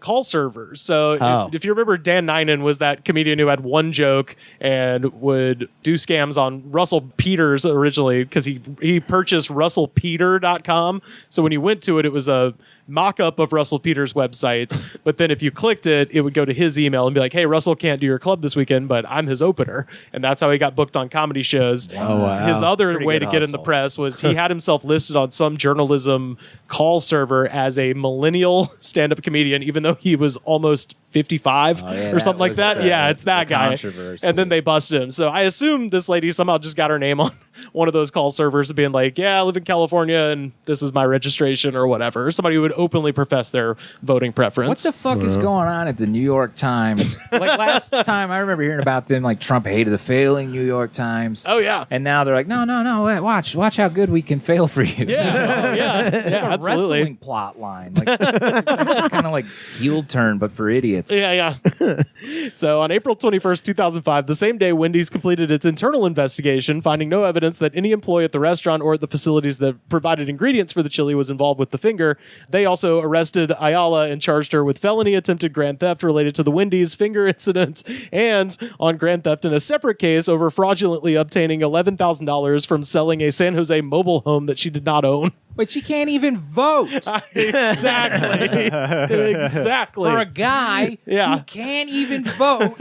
A: call servers. So if you remember, Dan Ninen was that comedian who had one joke and would do scams on Russell Peters originally because he purchased RussellPeter.com. So when you went to it, it was a mock-up of Russell Peters' website. But then if you clicked it, it would go to his email and be like, "Hey, Russell can't do your club this weekend, but I'm his opener." And that's how he got booked on comedy shows.
C: Oh, wow.
A: His other
D: Pretty
A: way
D: good
A: to get in the
D: hustle.
A: press was he had himself listed on some journalism call server as a millennial stand-up comedian, even though he was almost 55 or something like that. Yeah, it's that guy.
D: Controversy.
A: And then they busted him. So I assume this lady somehow just got her name on one of those call servers being like, yeah, I live in California and this is my registration or whatever. Somebody who would openly profess their voting preference.
D: What the fuck is going on at the New York Times? Like last time I remember hearing about them, like Trump hated the failing New York Times.
A: Oh, yeah.
D: And now they're like, no, wait, watch how good we can fail for you.
A: Yeah, yeah,
D: Like a
A: absolutely.
D: wrestling plot line. Like, kind of like heel turn, but for idiots.
A: Yeah. So on April 21st, 2005, the same day Wendy's completed its internal investigation, finding no evidence that any employee at the restaurant or at the facilities that provided ingredients for the chili was involved with the finger. They also arrested Ayala and charged her with felony attempted grand theft related to the Wendy's finger incident and on grand theft in a separate case over fraudulently obtaining $11,000 from selling a San Jose mobile home that she did not own.
D: But she can't even vote.
A: Exactly.
D: For a guy who can't even vote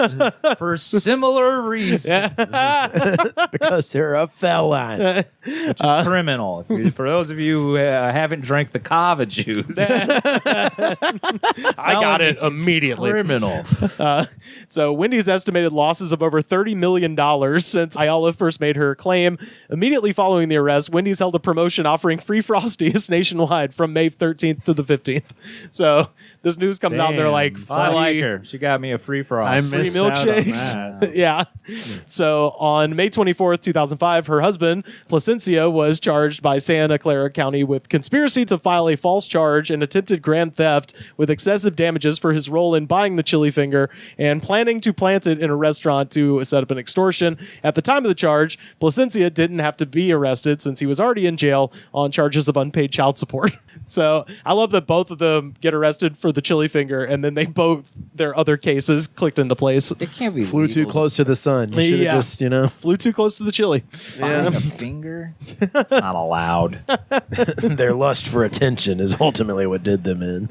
D: for similar reasons.
C: Because they're a felon.
D: Which is criminal. For those of you who haven't drank the Kava juice.
A: I got it immediately.
D: Criminal.
A: So Wendy's estimated losses of over $30 million since Ayala first made her claim. Immediately following the arrest, Wendy's held a promotion offering free Frosties nationwide from May 13th to the 15th. So this news comes out and they're like,
D: I like her. She got me a free frost.
B: I
A: free
B: missed out on
A: milkshakes.
B: that.
A: Yeah. So on May 24th, 2005, her husband, Placencia, was charged by Santa Clara County with conspiracy to file a false charge and attempted grand theft with excessive damages for his role in buying the chili finger and planning to plant it in a restaurant to set up an extortion. At the time of the charge, Placencia didn't have to be arrested since he was already in jail on charges of unpaid child support. So I love that both of them get arrested for the chili finger and then they both, their other cases clicked into place.
D: It can't be
C: Flew too
D: legal.
C: close to the sun. You should have just,
A: Flew too close to the chili.
D: Buying a finger? It's not allowed.
C: their lust for attention is ultimately what did them in.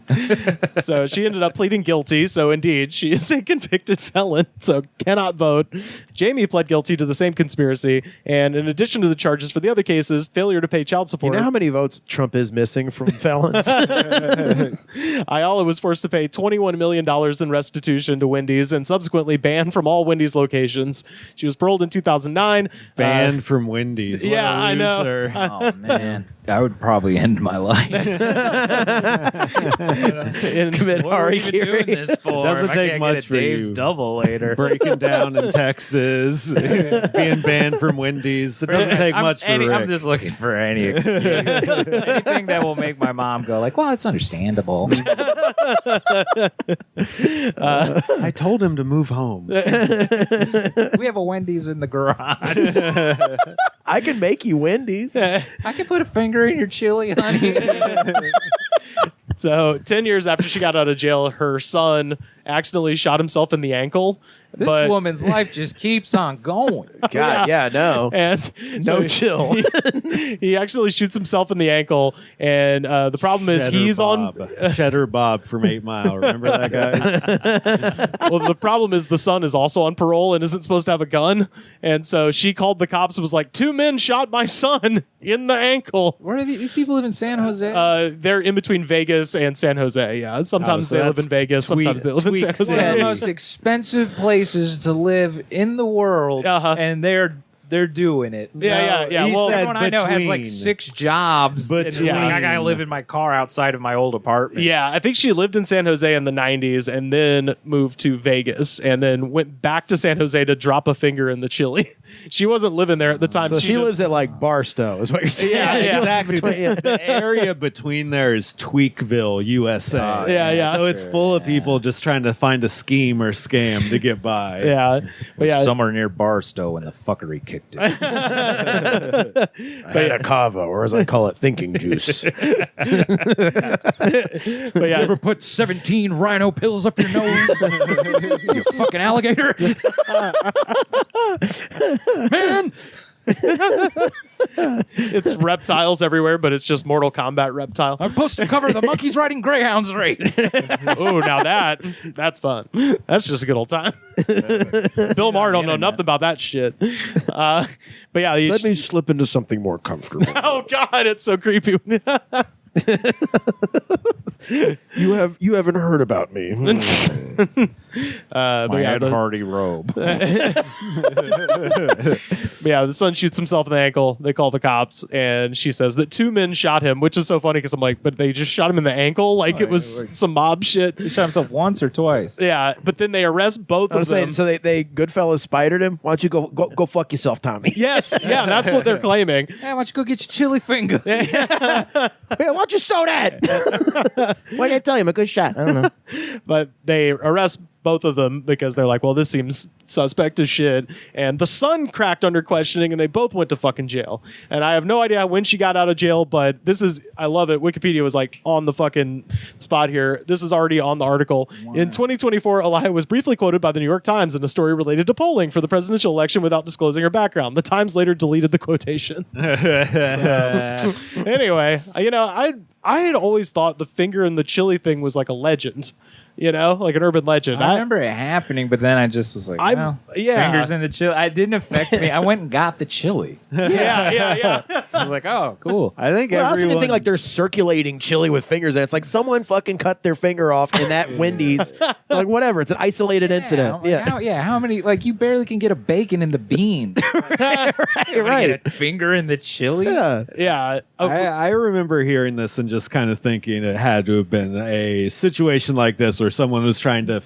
A: So she ended up pleading guilty. So indeed, she is a convicted felon, so cannot vote. Jamie pled guilty to the same conspiracy. And in addition to the charges for the other cases, failure to pay child support.
C: You know how many votes Trump is missing from felons?
A: Ayala was forced to pay $21 million in restitution to Wendy's and subsequently banned from all Wendy's locations. She was paroled in 2009.
B: Banned from Wendy's. What
A: yeah,
B: a
A: I know.
B: loser.
D: Oh, man. I would probably end my life.
C: Commit
D: What are we even
C: harikiri.
D: doing this for?
B: Doesn't
D: If I
B: take
D: can't
B: much
D: get a
B: for
D: Dave's
B: you.
D: double later.
B: Breaking down in Texas, being banned from Wendy's. It doesn't take much for Rick.
D: I'm just looking for any excuse. Anything that will make my mom go like, well, it's understandable.
B: I told him to move home.
D: We have a Wendy's in the garage.
C: I can make you Wendy's.
D: I can put a finger in your chili, honey.
A: So 10 years after she got out of jail, her son accidentally shot himself in the ankle.
D: This
A: but,
D: woman's life just keeps on going.
C: God, yeah, no.
A: And
C: No
A: so
C: chill.
A: He actually shoots himself in the ankle. And the problem is
B: Cheddar Bob from 8 Mile. Remember that guy?
A: well, the problem is the son is also on parole and isn't supposed to have a gun. And so she called the cops and was like, 2 men shot my son in the ankle.
D: Where are these people live in San Jose?
A: They're in between Vegas and San Jose. Yeah. Sometimes
B: so
A: they live
B: that's
A: in Vegas. Sometimes they live in San
B: Tweaks
A: Jose.
D: One of the
B: Hey.
D: most expensive places to live in the world, and they're doing it.
A: Yeah.
B: he
A: Well,
B: said
D: Everyone I know has like
B: between.
D: 6 jobs. And it's like, I gotta live in my car outside of my old apartment.
A: Yeah, I think she lived in San Jose in the 90s and then moved to Vegas and then went back to San Jose to drop a finger in the chili. She wasn't living there at the time.
C: So she
A: just-
C: lives at like Barstow, is what you're saying.
A: Yeah,
C: She lives
B: Exactly.
C: between-
B: The area between there is Tweakville, USA.
A: Yeah.
B: So it's full of people just trying to find a scheme or scam to get by.
A: Yeah. But yeah.
D: Somewhere near Barstow when the fuckery kicked it.
C: I had a Kava, or as I call it, thinking juice.
A: But yeah.
D: Ever put 17 rhino pills up your nose? You fucking alligator. Man.
A: It's reptiles everywhere, but it's just Mortal Kombat reptile.
D: I'm supposed to cover the monkeys riding greyhounds race.
A: Oh, now that's fun. That's just a good old time. Bill Maher don't know nothing about that shit. But yeah,
C: Let me slip into something more comfortable.
A: oh god, it's so creepy.
C: You haven't heard about me.
A: But
D: My
A: yeah,
D: Ed Hardy robe.
A: But yeah, the son shoots himself in the ankle. They call the cops, and she says that 2 men shot him, which is so funny because I'm like, but they just shot him in the ankle like it was some mob shit.
D: He shot himself once or twice.
A: Yeah, but then they arrest both of them.
C: So they Goodfellas spidered him. Why don't you go fuck yourself, Tommy?
A: Yes, yeah, that's what they're claiming.
D: Hey, why don't you go get your chili finger?
C: Yeah, why don't you sew that? Why did I tell you I'm a good shot? I don't know.
A: But they arrest both of them because they're like, well, this seems suspect as shit. And the son cracked under questioning, and they both went to fucking jail. And I have no idea when she got out of jail, but this is, I love it. Wikipedia was like on the fucking spot here. This is already on the article. Wow. In 2024, Haliey was briefly quoted by the New York Times in a story related to polling for the presidential election without disclosing her background. The Times later deleted the quotation. Anyway, I had always thought the finger in the chili thing was like a legend, like an urban legend.
D: I remember it happening, but then I just was like, fingers in the chili. It didn't affect me. I went and got the chili.
A: Yeah.
D: I was like, oh, cool.
B: I think
C: I also didn't think like they're circulating chili with fingers in it. It's like someone fucking cut their finger off in that Wendy's. Like whatever. It's an isolated incident.
D: How many? Like you barely can get a bacon in the beans.
C: right.
D: Get a finger in the chili.
A: Yeah.
B: I remember hearing this and just kind of thinking it had to have been a situation like this where someone was trying to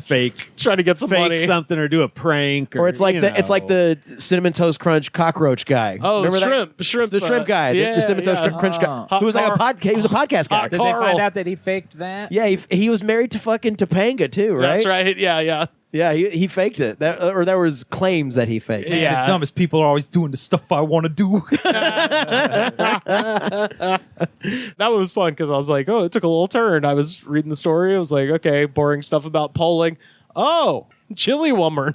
A: get some money,
B: something or do a prank,
C: or it's like the cinnamon toast crunch cockroach guy.
A: Oh,
C: remember
A: the shrimp
C: guy, the cinnamon toast crunch guy, who was like he was a podcast guy.
D: Did they find out that he faked that?
C: Yeah, he was married to fucking Topanga too, right?
A: That's right. Yeah.
C: Yeah, he faked it. There was claims that he faked it.
D: Yeah, the dumbest people are always doing the stuff I want to do.
A: That one was fun because I was like, oh, it took a little turn. I was reading the story. I was like, okay, boring stuff about polling. Oh, chili woman.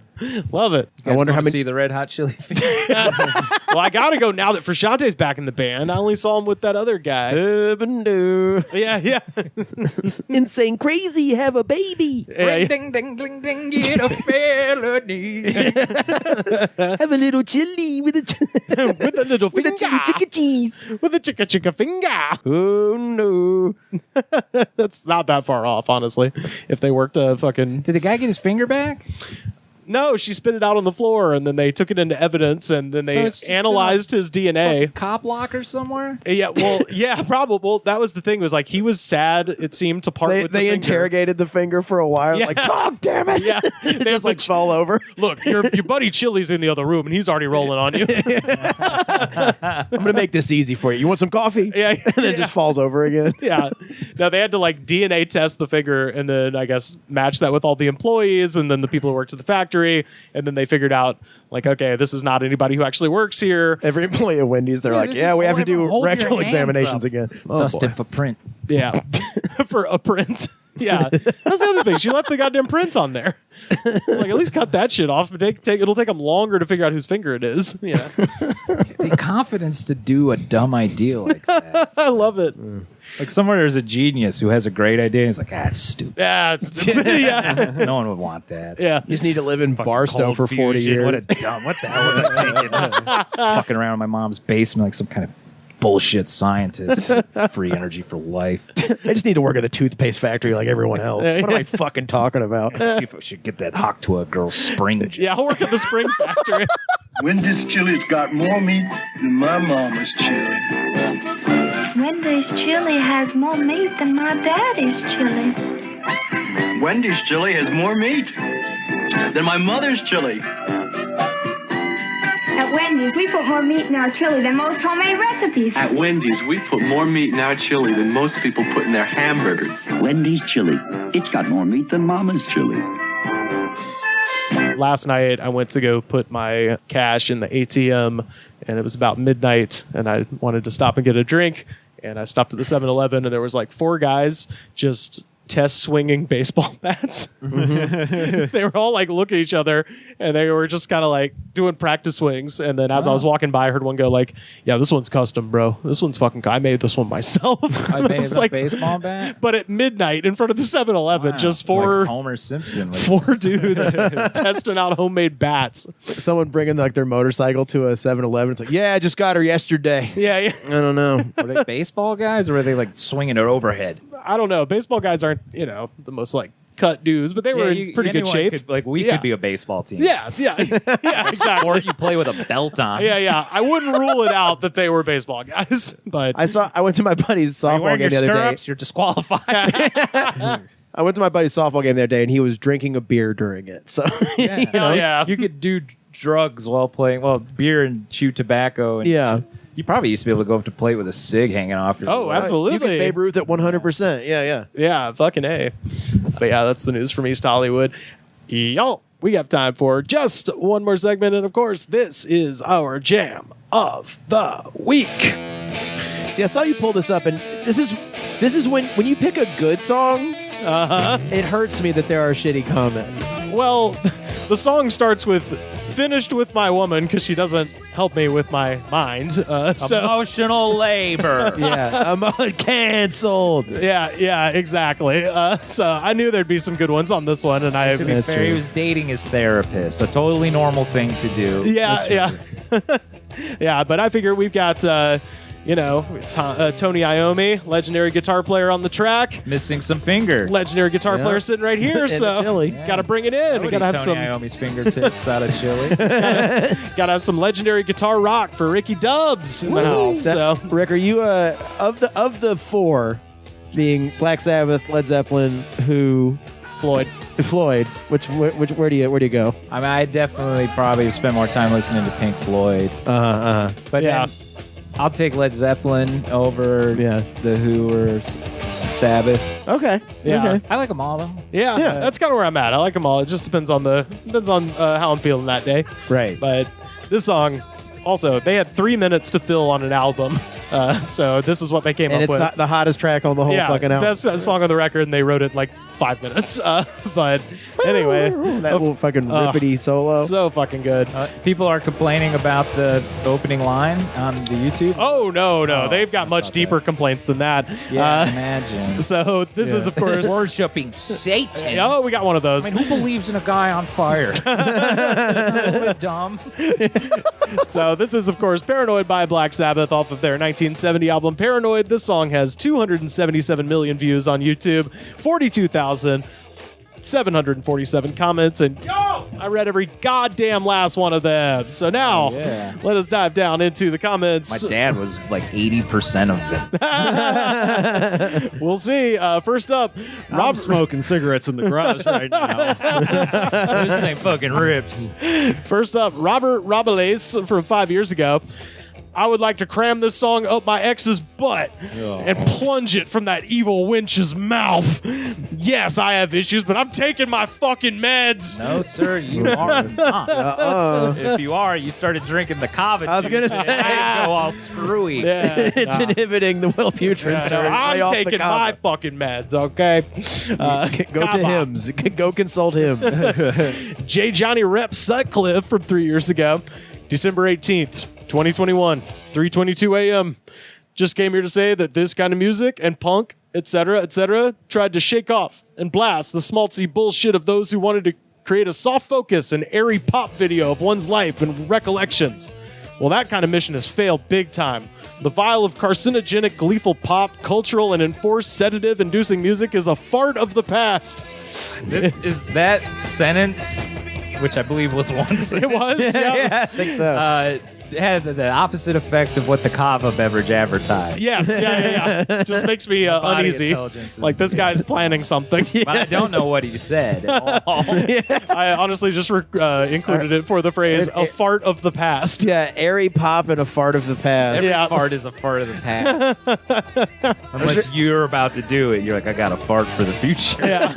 A: Love it.
D: I wonder how many see the red hot chili finger.
A: Well, I gotta go now that Frusciante's back in the band. I only saw him with that other guy. Yeah.
C: Insane crazy, have a baby.
D: Ding ding ding ding, get a felony.
C: Have a little chili with
A: a little finger.
C: With a chicka cheese.
A: With a chicka finger.
C: Oh no.
A: That's not that far off, honestly. If they worked a fucking...
D: Did the guy get his finger back?
A: No, she spit it out on the floor, and then they took it into evidence, and then they analyzed his DNA.
D: Cop locker somewhere?
A: Yeah, probably. Well, that was the thing. Was like he was sad. It seemed to part with.
C: They interrogated the finger for a while. Yeah. Like, dog, damn it!
A: Yeah,
C: they just like fall over.
A: Look, your buddy Chili's in the other room, and he's already rolling on you.
C: I'm gonna make this easy for you. You want some coffee?
A: Yeah,
C: and then it just falls over again.
A: Yeah. Now they had to like DNA test the finger, and then I guess match that with all the employees, and then the people who worked at the factory. And then they figured out, like, okay, this is not anybody who actually works here.
C: Every employee of Wendy's, they're like, we have to do rectal examinations again.
D: Dusted for print.
A: Yeah. For a print. Yeah. That's the other thing. She left the goddamn print on there. It's like, at least cut that shit off. It'll take them longer to figure out whose finger it is. Yeah.
D: The confidence to do a dumb idea like that.
A: I love it.
D: Like somewhere there's a genius who has a great idea and he's like, it's stupid.
A: Yeah, it's stupid. Yeah.
D: No one would want that.
A: Yeah.
C: You just need to live in Barstow for 40 years.
D: What the hell was I thinking? Fucking around in my mom's basement like some kind of bullshit scientist. Free energy for life.
C: I just need to work at the toothpaste factory like everyone else. What am I fucking talking about?
D: See if I should get that hawk to a girl's spring.
A: Yeah, I'll work at the spring factory.
J: Wendy's chili's got more meat than my mama's chili.
K: Wendy's chili has more meat than my daddy's chili.
J: Wendy's chili has more meat than my mother's chili.
K: At Wendy's, we put more meat in our chili than most homemade recipes.
L: At Wendy's, we put more meat in our chili than most people put in their hamburgers.
M: Wendy's chili. It's got more meat than Mama's chili.
A: Last night, I went to go put my cash in the ATM, and it was about midnight, and I wanted to stop and get a drink, and I stopped at the 7-Eleven, and there was like 4 guys just test swinging baseball bats. They were all like looking at each other, and they were just kind of like doing practice swings. And then as I was walking by, I heard one go like, "Yeah, this one's custom, bro. This one's fucking. I made this one myself."
D: I made
A: It's
D: a baseball bat.
A: But at midnight in front of the 7-Eleven, just four
D: like Homer Simpson.
A: four dudes testing out homemade bats.
C: Someone bringing like their motorcycle to a 7-Eleven. It's like, yeah, I just got her yesterday.
A: Yeah.
C: I don't know.
D: Were they baseball guys, or were they like swinging it overhead?
A: I don't know. Baseball guys aren't, the most like cut dudes, but they were in pretty good shape.
D: We could be a baseball team.
A: Yeah, exactly.
D: Sport you play with a belt on.
A: Yeah. I wouldn't rule it out that they were baseball guys, but
C: I went to my buddy's softball game the other day.
D: You're disqualified.
C: I went to my buddy's softball game the other day, and he was drinking a beer during it. So
D: you could do drugs while playing. Well, beer and chew tobacco. And you probably used to be able to go up to plate with a cig hanging off your.
A: Oh, absolutely.
C: You can Babe Ruth at 100%.
A: Yeah, fucking A. But yeah, that's the news from East Hollywood. Y'all, we have time for just one more segment, and of course, this is our jam of the week.
C: See, I saw you pull this up, and this is when you pick a good song. It hurts me that there are shitty comments.
A: Well, the song starts with "finished with my woman" because she doesn't help me with my mind. So
D: emotional labor.
C: I'm canceled.
A: Yeah, exactly. So I knew there'd be some good ones on this one, and
D: to be fair, he was dating his therapist, a totally normal thing to do.
A: Yeah. Yeah, but I figure we've got. Tony Iommi, legendary guitar player on the track.
D: Missing some finger.
A: Legendary guitar player sitting right here, so got to bring it in. We got to have
D: Tony Iommi's fingertips out of chili.
A: Got to have some legendary guitar rock for Ricky Dubs in the house. So,
C: Rick, are you of the four, being Black Sabbath, Led Zeppelin, Who,
A: Floyd?
C: Which where do you go?
D: I mean, I definitely probably spend more time listening to Pink Floyd. But then I'll take Led Zeppelin over the Who or Sabbath.
C: Okay.
D: I like them all though.
A: Yeah. That's kind of where I'm at. I like them all. It just depends on how I'm feeling that day.
C: Right.
A: But this song, also, they had 3 minutes to fill on an album. So this is what they came up with.
C: And it's the hottest track on the whole fucking album.
A: Best song on the record, and they wrote it in like 5 minutes. But anyway.
C: That little fucking rippity solo.
A: So fucking good.
D: People are complaining about the opening line on the YouTube.
A: Oh, no. They've got much deeper complaints than that.
D: Yeah, imagine.
A: So this is, of course...
D: Worshipping Satan.
A: Oh, we got one of those.
D: I mean, who believes in a guy on fire? A little bit dumb.
A: So this is, of course, Paranoid by Black Sabbath off of their 1970 album Paranoid. This song has 277 million views on YouTube, 42,747 comments, and I read every goddamn last one of them. So now, let us dive down into the comments.
D: My dad was like 80% of them.
A: We'll see. First up,
B: I'm smoking cigarettes in the garage right now.
D: This ain't fucking rips.
A: First up, Robert Rabelais from 5 years ago. I would like to cram this song up my ex's butt and plunge it from that evil wench's mouth. Yes, I have issues, but I'm taking my fucking meds.
D: No, sir, you are not. If you are, you started drinking the Kava.
C: I was going to say.
D: I go all screwy.
A: Yeah.
C: It's inhibiting the Wellbutrin.
A: So I'm taking my fucking meds, okay?
C: Go to hymns. Go consult hymns.
A: J. Johnny Rep Sutcliffe from 3 years ago. December 18th, 2021, 3:22 a.m. Just came here to say that this kind of music and punk, etc., tried to shake off and blast the schmaltzy bullshit of those who wanted to create a soft focus and airy pop video of one's life and recollections. Well, that kind of mission has failed big time. The vial of carcinogenic, gleeful pop, cultural, and enforced sedative-inducing music is a fart of the past.
D: This is that sentence, which I believe was once.
A: It was?
C: Yeah, I think so.
D: It had the opposite effect of what the Kava beverage advertised.
A: Yes, yeah. Just makes me uneasy. Like this guy's planning something.
D: But I don't know what he said at all.
A: I honestly just included it for the phrase, a fart of the past.
C: Yeah, airy pop and a fart of the past.
D: Every fart is a fart of the past. Unless you're about to do it. You're like, I got a fart for the future.
A: Yeah.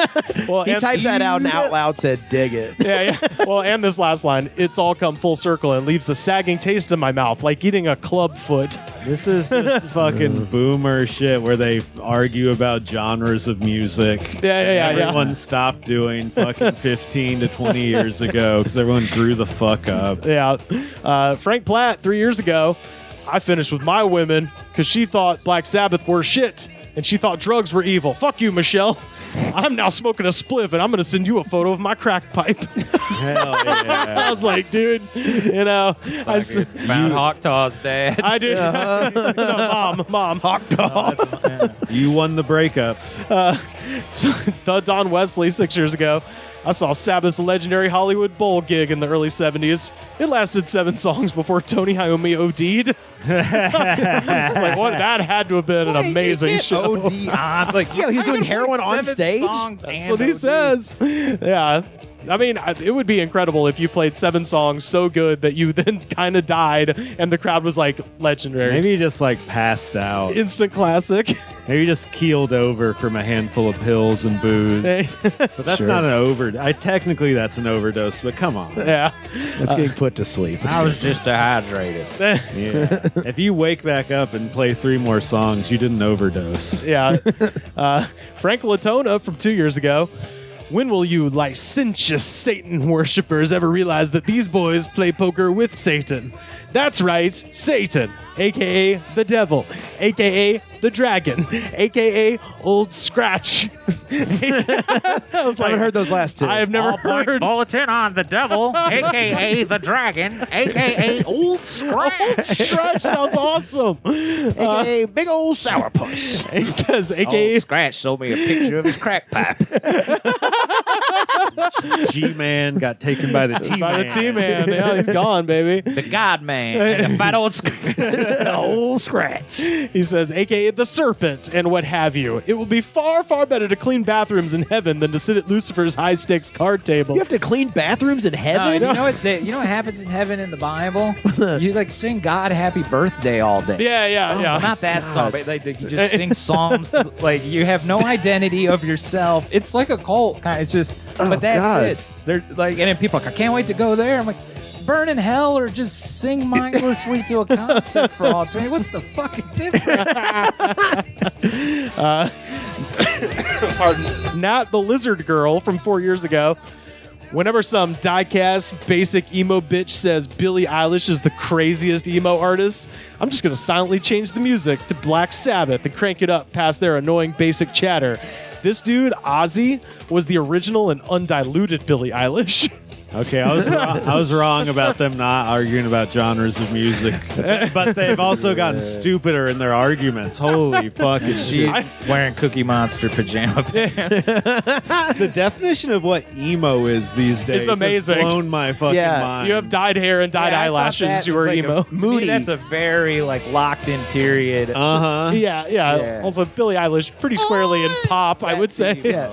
A: Well,
C: he typed that out and out loud said, dig it.
A: Yeah. Well, and this last line, it's all come full circle and leaves a sagging taste taste in my mouth, like eating a club foot.
B: This is this fucking boomer shit where they argue about genres of music.
A: Yeah.
B: Everyone stopped doing fucking 15 to 20 years ago because everyone grew the fuck up.
A: Yeah. Frank Platt, 3 years ago, I finished with my women because she thought Black Sabbath were shit and she thought drugs were evil. Fuck you, Michelle. I'm now smoking a spliff and I'm going to send you a photo of my crack pipe.
B: Hell yeah.
A: I was like, dude, you know.
D: Found Hawktaw's dad.
A: I did. No, mom. Hawktaw.
B: You won the breakup.
A: So, Don Wesley, 6 years ago, I saw Sabbath's legendary Hollywood Bowl gig in the early 70s. It lasted 7 songs before Tony Iommi OD'd. I was like, what? That had to have been an amazing show.
D: OD on. Like,
C: Yeah, he was doing heroin on stage.
A: That's what he says. Yeah. I mean, it would be incredible if you played 7 songs so good that you then kind of died and the crowd was like legendary.
B: Maybe you just like passed out.
A: Instant classic.
B: Maybe you just keeled over from a handful of pills and booze. But that's not an overdose. Technically, that's an overdose, but come on.
A: Yeah.
C: That's getting put to sleep.
D: I was just dehydrated.
B: Yeah. If you wake back up and play 3 more songs, you didn't overdose.
A: Yeah. Frank Latona from 2 years ago. When will you licentious Satan worshippers ever realize that these boys play poker with Satan? That's right, Satan, a.k.a. the devil, a.k.a. the dragon, a.k.a. Old Scratch. I
C: haven't heard those last 2.
A: I have never heard.
D: Bulletin on the devil, a.k.a. the dragon, a.k.a. Old Scratch.
A: Old Scratch sounds awesome.
C: A big old sourpuss.
A: He says, a.k.a.
D: Old Scratch sold me a picture of his crack pipe.
B: G-Man got taken by the T-Man.
A: By the T-Man. Yeah, he's gone, baby.
D: The God Man and the fat old
C: Old Scratch.
A: He says, a.k.a. the serpent and what have you. It will be far, far better to clean bathrooms in heaven than to sit at Lucifer's high-stakes card table.
C: You have to clean bathrooms in heaven?
D: You know what happens in heaven in the Bible? You like sing God Happy Birthday all day.
A: Yeah.
D: Not that song, but like you just sing psalms. Like you have no identity of yourself. It's like a cult kind of. It's just, but that's it. They're like, and then people are like, I can't wait to go there. I'm like, burn in hell or just sing mindlessly to a concert for all eternity. What's the fucking difference?
A: Pardon. Nat the Lizard Girl from 4 years ago. Whenever some diecast basic emo bitch says Billie Eilish is the craziest emo artist, I'm just going to silently change the music to Black Sabbath and crank it up past their annoying basic chatter. This dude, Ozzy, was the original and undiluted Billie Eilish.
B: Okay, I was wrong about them not arguing about genres of music, but they've also gotten stupider in their arguments. Holy fucking shit!
D: Wearing Cookie Monster pajama pants.
B: The definition of what emo is these days
A: It's amazing.
B: has blown my fucking mind.
A: You have dyed hair and dyed eyelashes. You were
D: like
A: emo.
D: Moody. That's a very like locked in period.
A: Yeah. Also, Billie Eilish pretty squarely in pop, I would say.
D: Yeah.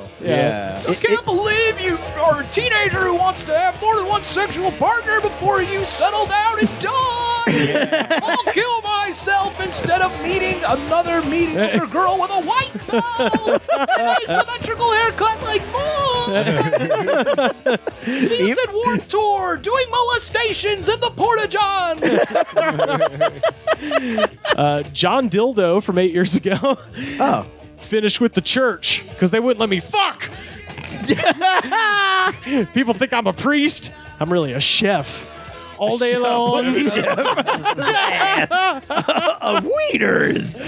D: I can't believe you are a teenager who wants to have more than one sexual partner before you settle down and die. I'll kill myself instead of meeting another mediocre girl with a white belt and a symmetrical haircut like mine. He's at Warped Tour doing molestations in the Porta-John.
A: John Dildo from 8 years ago.
C: Oh.
A: Finished with the church because they wouldn't let me fuck. People think I'm a priest. I'm really a chef. All day long.
C: Of wieners.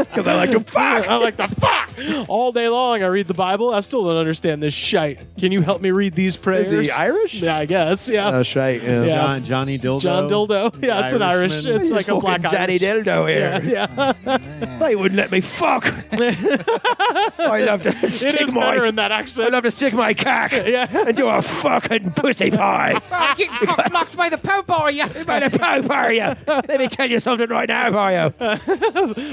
C: Because I like to fuck.
A: I like to fuck. All day long I read the Bible. I still don't understand this shite. Can you help me read these prayers?
C: Is he Irish?
A: Yeah, I guess. Yeah.
C: Oh, shite. Yeah.
B: Johnny Dildo.
A: John Dildo. Yeah, it's an Irish. It's like a black
C: Johnny
A: Irish.
C: Dildo here.
A: Yeah.
C: They wouldn't let me fuck. I love to
A: It
C: stick
A: is
C: my.
A: better in that accent.
C: I love to stick my cock and do a fucking pussy pie.
D: I'm getting cock-blocked by the Pope, are you?
C: By the Pope, are you? Let me tell you something right now, are you?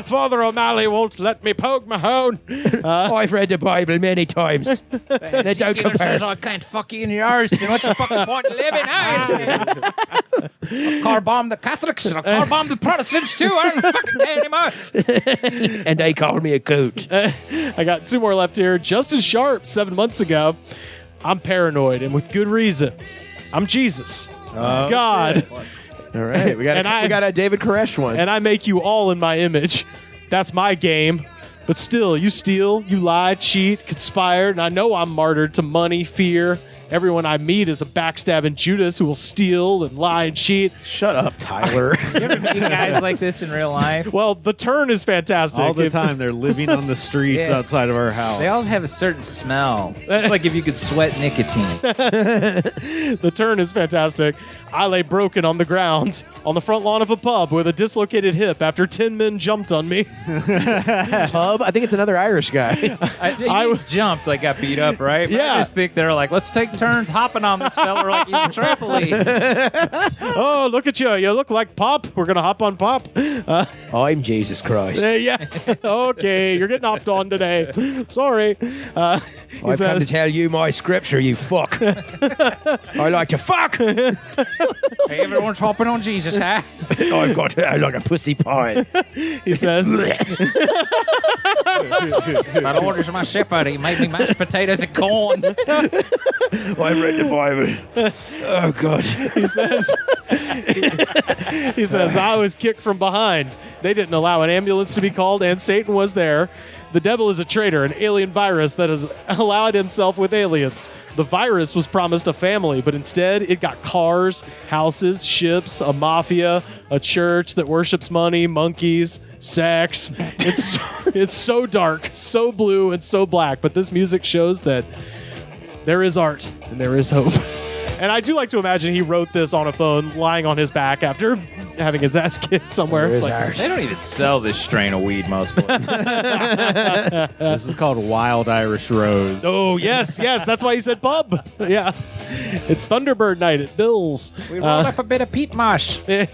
A: Father O'Malley won't let me poke my hone.
C: I've read the Bible many times. They don't compare.
D: Says I can't fuck you in your arse. Then what's the fucking point of living? I'll car bomb the Catholics and I'll car bomb the Protestants too. I don't fucking care anymore.
C: And they called me a coot.
A: I got 2 more left here. Justin Sharp, 7 months ago. I'm paranoid and with good reason. I'm Jesus. God.
C: All right, we got a David Koresh one.
A: And I make you all in my image. That's my game. But still, you steal, you lie, cheat, conspire, and I know I'm martyred to money, fear. Everyone I meet is a backstabbing Judas who will steal and lie and cheat.
C: Shut up, Tyler.
D: You ever meet guys like this in real life?
A: Well, the turn is fantastic.
B: All the time. They're living on the streets outside of our house.
D: They all have a certain smell. It's like if you could sweat nicotine.
A: The turn is fantastic. I lay broken on the ground on the front lawn of a pub with a dislocated hip after 10 men jumped on me.
C: Pub? I think it's another Irish guy.
D: I was jumped, like got beat up, right? But I just think they're like, let's take turns hopping on this fella like he's a trampoline.
A: Oh, look at you. You look like Pop. We're going to hop on Pop.
C: I'm Jesus Christ.
A: Yeah. Okay, you're getting hopped on today. Sorry.
C: I've come to tell you my scripture, you fuck. I like to fuck.
D: Hey, everyone's hopping on Jesus, huh?
C: I like a pussy pie.
A: He says.
D: My orders my shepherd. He made me mashed potatoes and corn.
C: I read the Bible. Oh, God.
A: He says, I was kicked from behind. They didn't allow an ambulance to be called, and Satan was there. The devil is a traitor, an alien virus that has allied himself with aliens. The virus was promised a family, but instead it got cars, houses, ships, a mafia, a church that worships money, monkeys, sex. It's so dark, so blue, and so black, but this music shows that there is art and there is hope. And I do like to imagine he wrote this on a phone, lying on his back after having his ass kicked somewhere. It's like,
D: they don't even sell this strain of weed most places.
B: This is called Wild Irish Rose.
A: Oh, yes. That's why he said pub. Yeah. It's Thunderbird night at Bill's.
D: We rolled up a bit of peat mosh.
C: I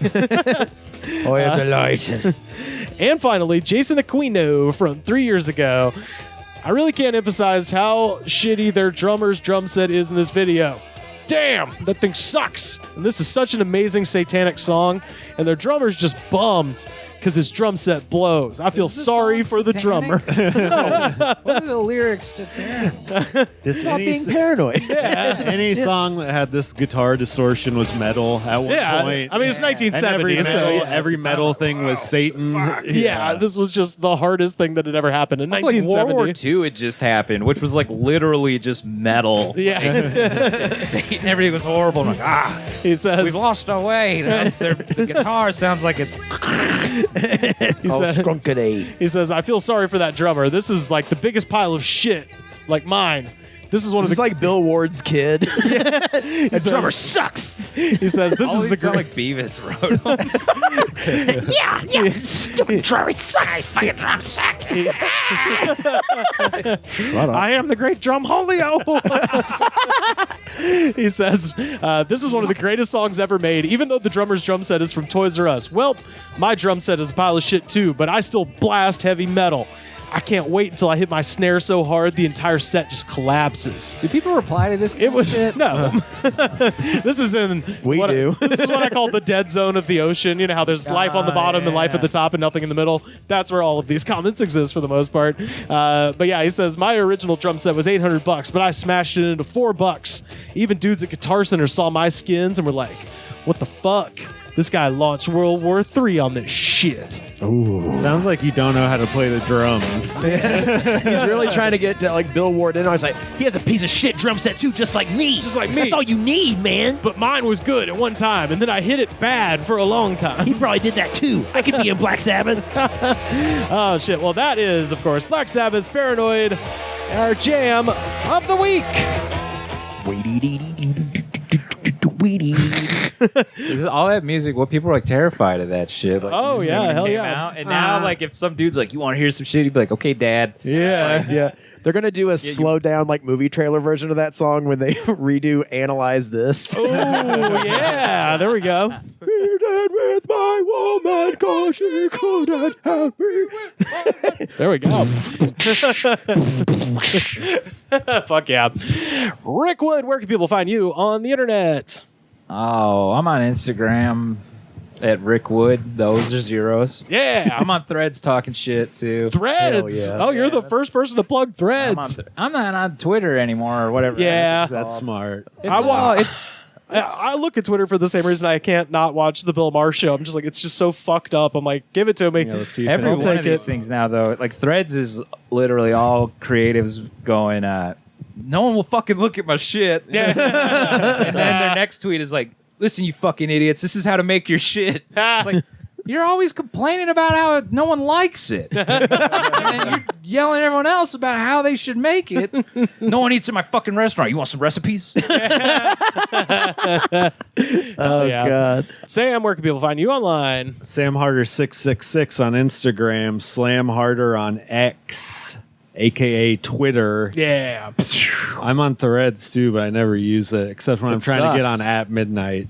C: am the light.
A: And finally, Jason Aquino from 3 years ago. I really can't emphasize how shitty their drummer's drum set is in this video. Damn, that thing sucks. And this is such an amazing satanic song, and their drummer's just bummed because his drum set blows. I feel sorry for the drummer.
D: What are the lyrics to that?
C: Stop being paranoid.
A: Yeah.
B: Any song that had this guitar distortion was metal at one point.
A: I mean, it's 1970,
B: and
A: so
B: every metal thing was Satan.
A: Yeah, this was just the hardest thing that had ever happened in
D: It's like
A: 1970.
D: World War II had just happened, which was like literally just metal.
A: Yeah.
D: Satan, everything was horrible. I'm like,
A: he says,
D: we've lost our way. The guitar sounds like it's...
A: He says, I feel sorry for that drummer. This is like the biggest pile of shit, like mine. This is one of the
C: like Bill Ward's kid.
A: That
C: drummer sucks.
A: He says, this is the
D: sound like Beavis wrote them.
F: Yeah, stupid drummer sucks. Fucking drum suck.
A: I am the great drum Holio. He says, this is one of the greatest songs ever made, even though the drummer's drum set is from Toys R Us. Well, my drum set is a pile of shit too, but I still blast heavy metal. I can't wait until I hit my snare so hard the entire set just collapses.
D: Do people reply to this kind of shit?
A: No. This is in... This is what I call the dead zone of the ocean. You know how there's life on the bottom and life at the top and nothing in the middle? That's where all of these comments exist for the most part. But yeah, he says, my original drum set was $800, but I smashed it into $4. Even dudes at Guitar Center saw my skins and were like, what the fuck? This guy launched World War III on this shit.
B: Ooh. Sounds like you don't know how to play the drums.
C: He's really trying to get to like Bill Ward in. I was like, he has a piece of shit drum set too, just like me.
A: Just like me.
C: That's all you need, man.
A: But mine was good at one time, and then I hit it bad for a long time.
F: He probably did that too. I could be in Black Sabbath.
A: Oh, shit. Well, that is, of course, Black Sabbath's Paranoid, our jam of the week.
D: All that music, well, people were like terrified of that shit. Like,
A: oh, yeah, hell yeah.
D: Out. And now, like, if some dude's like, you want to hear some shit, he'd be like, okay, dad.
C: Yeah, yeah. They're going to do a slow down, like, movie trailer version of that song when they redo Analyze This.
A: Oh, yeah. There we go.
C: Be dead with my woman, cause she couldn't have me.
A: There we go. Fuck yeah. Rick Wood, where can people find you on the internet?
D: Oh, I'm on Instagram at Rick Wood. Those are zeros.
A: Yeah.
D: I'm on Threads talking shit too.
A: Threads.
C: Yeah.
A: Oh, you're the first person to plug Threads.
D: I'm not on Twitter anymore or whatever.
A: Yeah.
B: That's smart.
D: It's
A: I look at Twitter for the same reason I can't not watch the Bill Maher show. I'm just like, it's just so fucked up. I'm like, give it to me.
B: Yeah, let's see.
D: Every one of these things now, though, like Threads is literally all creatives going, no one will fucking look at my shit. Yeah. And then their next tweet is like, listen, you fucking idiots, this is how to make your shit. It's like, you're always complaining about how no one likes it. And then you're yelling at everyone else about how they should make it. No one eats at my fucking restaurant. You want some recipes?
C: God.
A: Sam, where can people find you online?
B: Sam Harder 666 on Instagram, Slam Harder on X, aka Twitter.
A: Yeah.
B: I'm on Threads too, but I never use it except when I'm trying to get on at midnight.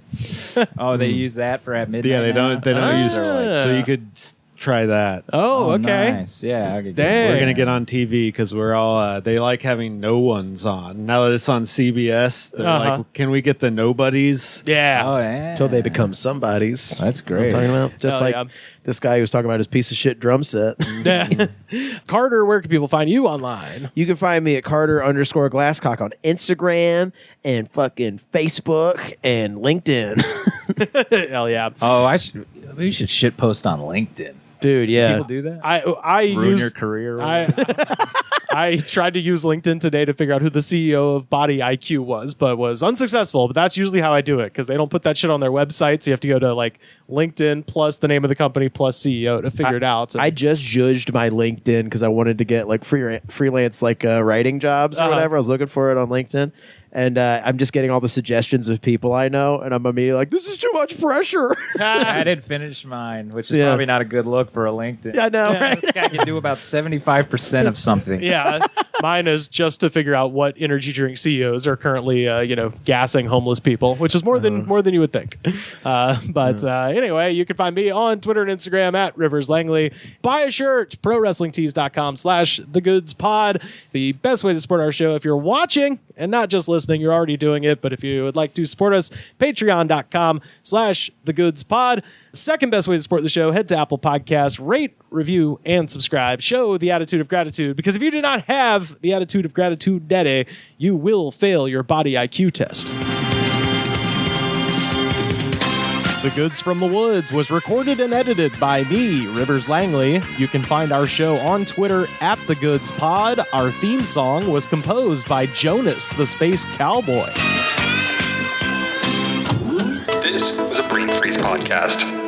D: Oh, they use that for at midnight.
B: Yeah, they don't use
A: Ah.
B: so you could try that.
A: Oh, okay.
D: Nice. Yeah.
A: Dang.
B: We're gonna get on TV because we're all. They like having no ones on. Now that it's on CBS, they're like, "Can we get the nobodies?"
A: Yeah.
D: Oh, yeah.
C: Until they become somebodies.
D: That's
C: You know what I'm
D: great.
C: talking about? Just
A: Hell
C: like
A: yeah.
C: this guy who was talking about his piece of shit drum set.
A: Carter, where can people find you online?
C: You can find me at Carter_Glasscock on Instagram and fucking Facebook and LinkedIn.
A: Hell yeah.
D: Oh, we should shit post on LinkedIn.
C: Dude, yeah.
D: People do that?
A: I
D: Ruin
A: use
D: your career.
A: I tried to use LinkedIn today to figure out who the CEO of Body IQ was unsuccessful. But that's usually how I do it because they don't put that shit on their website. So you have to go to like LinkedIn plus the name of the company plus CEO to figure it out. So,
C: I just judged my LinkedIn because I wanted to get like freelance like writing jobs or whatever. I was looking for it on LinkedIn. And I'm just getting all the suggestions of people I know, and I'm immediately like, "This is too much pressure."
D: I didn't finish mine, which is probably not a good look for a LinkedIn.
C: I know, right?
D: This guy can do about 75% of something.
A: yeah, mine is just to figure out what energy drink CEOs are currently, gassing homeless people, which is more than you would think. Anyway, you can find me on Twitter and Instagram at Rivers Langley. Buy a shirt, prowrestlingtees.com/thegoodspod. The best way to support our show if you're watching and not just listening. You're already doing it, but if you would like to support us, patreon.com/thegoodspod. Second best way to support the show, head to Apple Podcasts, rate, review, and subscribe. Show the attitude of gratitude, because if you do not have the attitude of gratitude daddy, you will fail your body IQ test. The Goods from the Woods was recorded and edited by me, Rivers Langley. You can find our show on Twitter at The Goods Pod. Our theme song was composed by Jonas, the Space Cowboy.
N: This was a Brain Freeze podcast.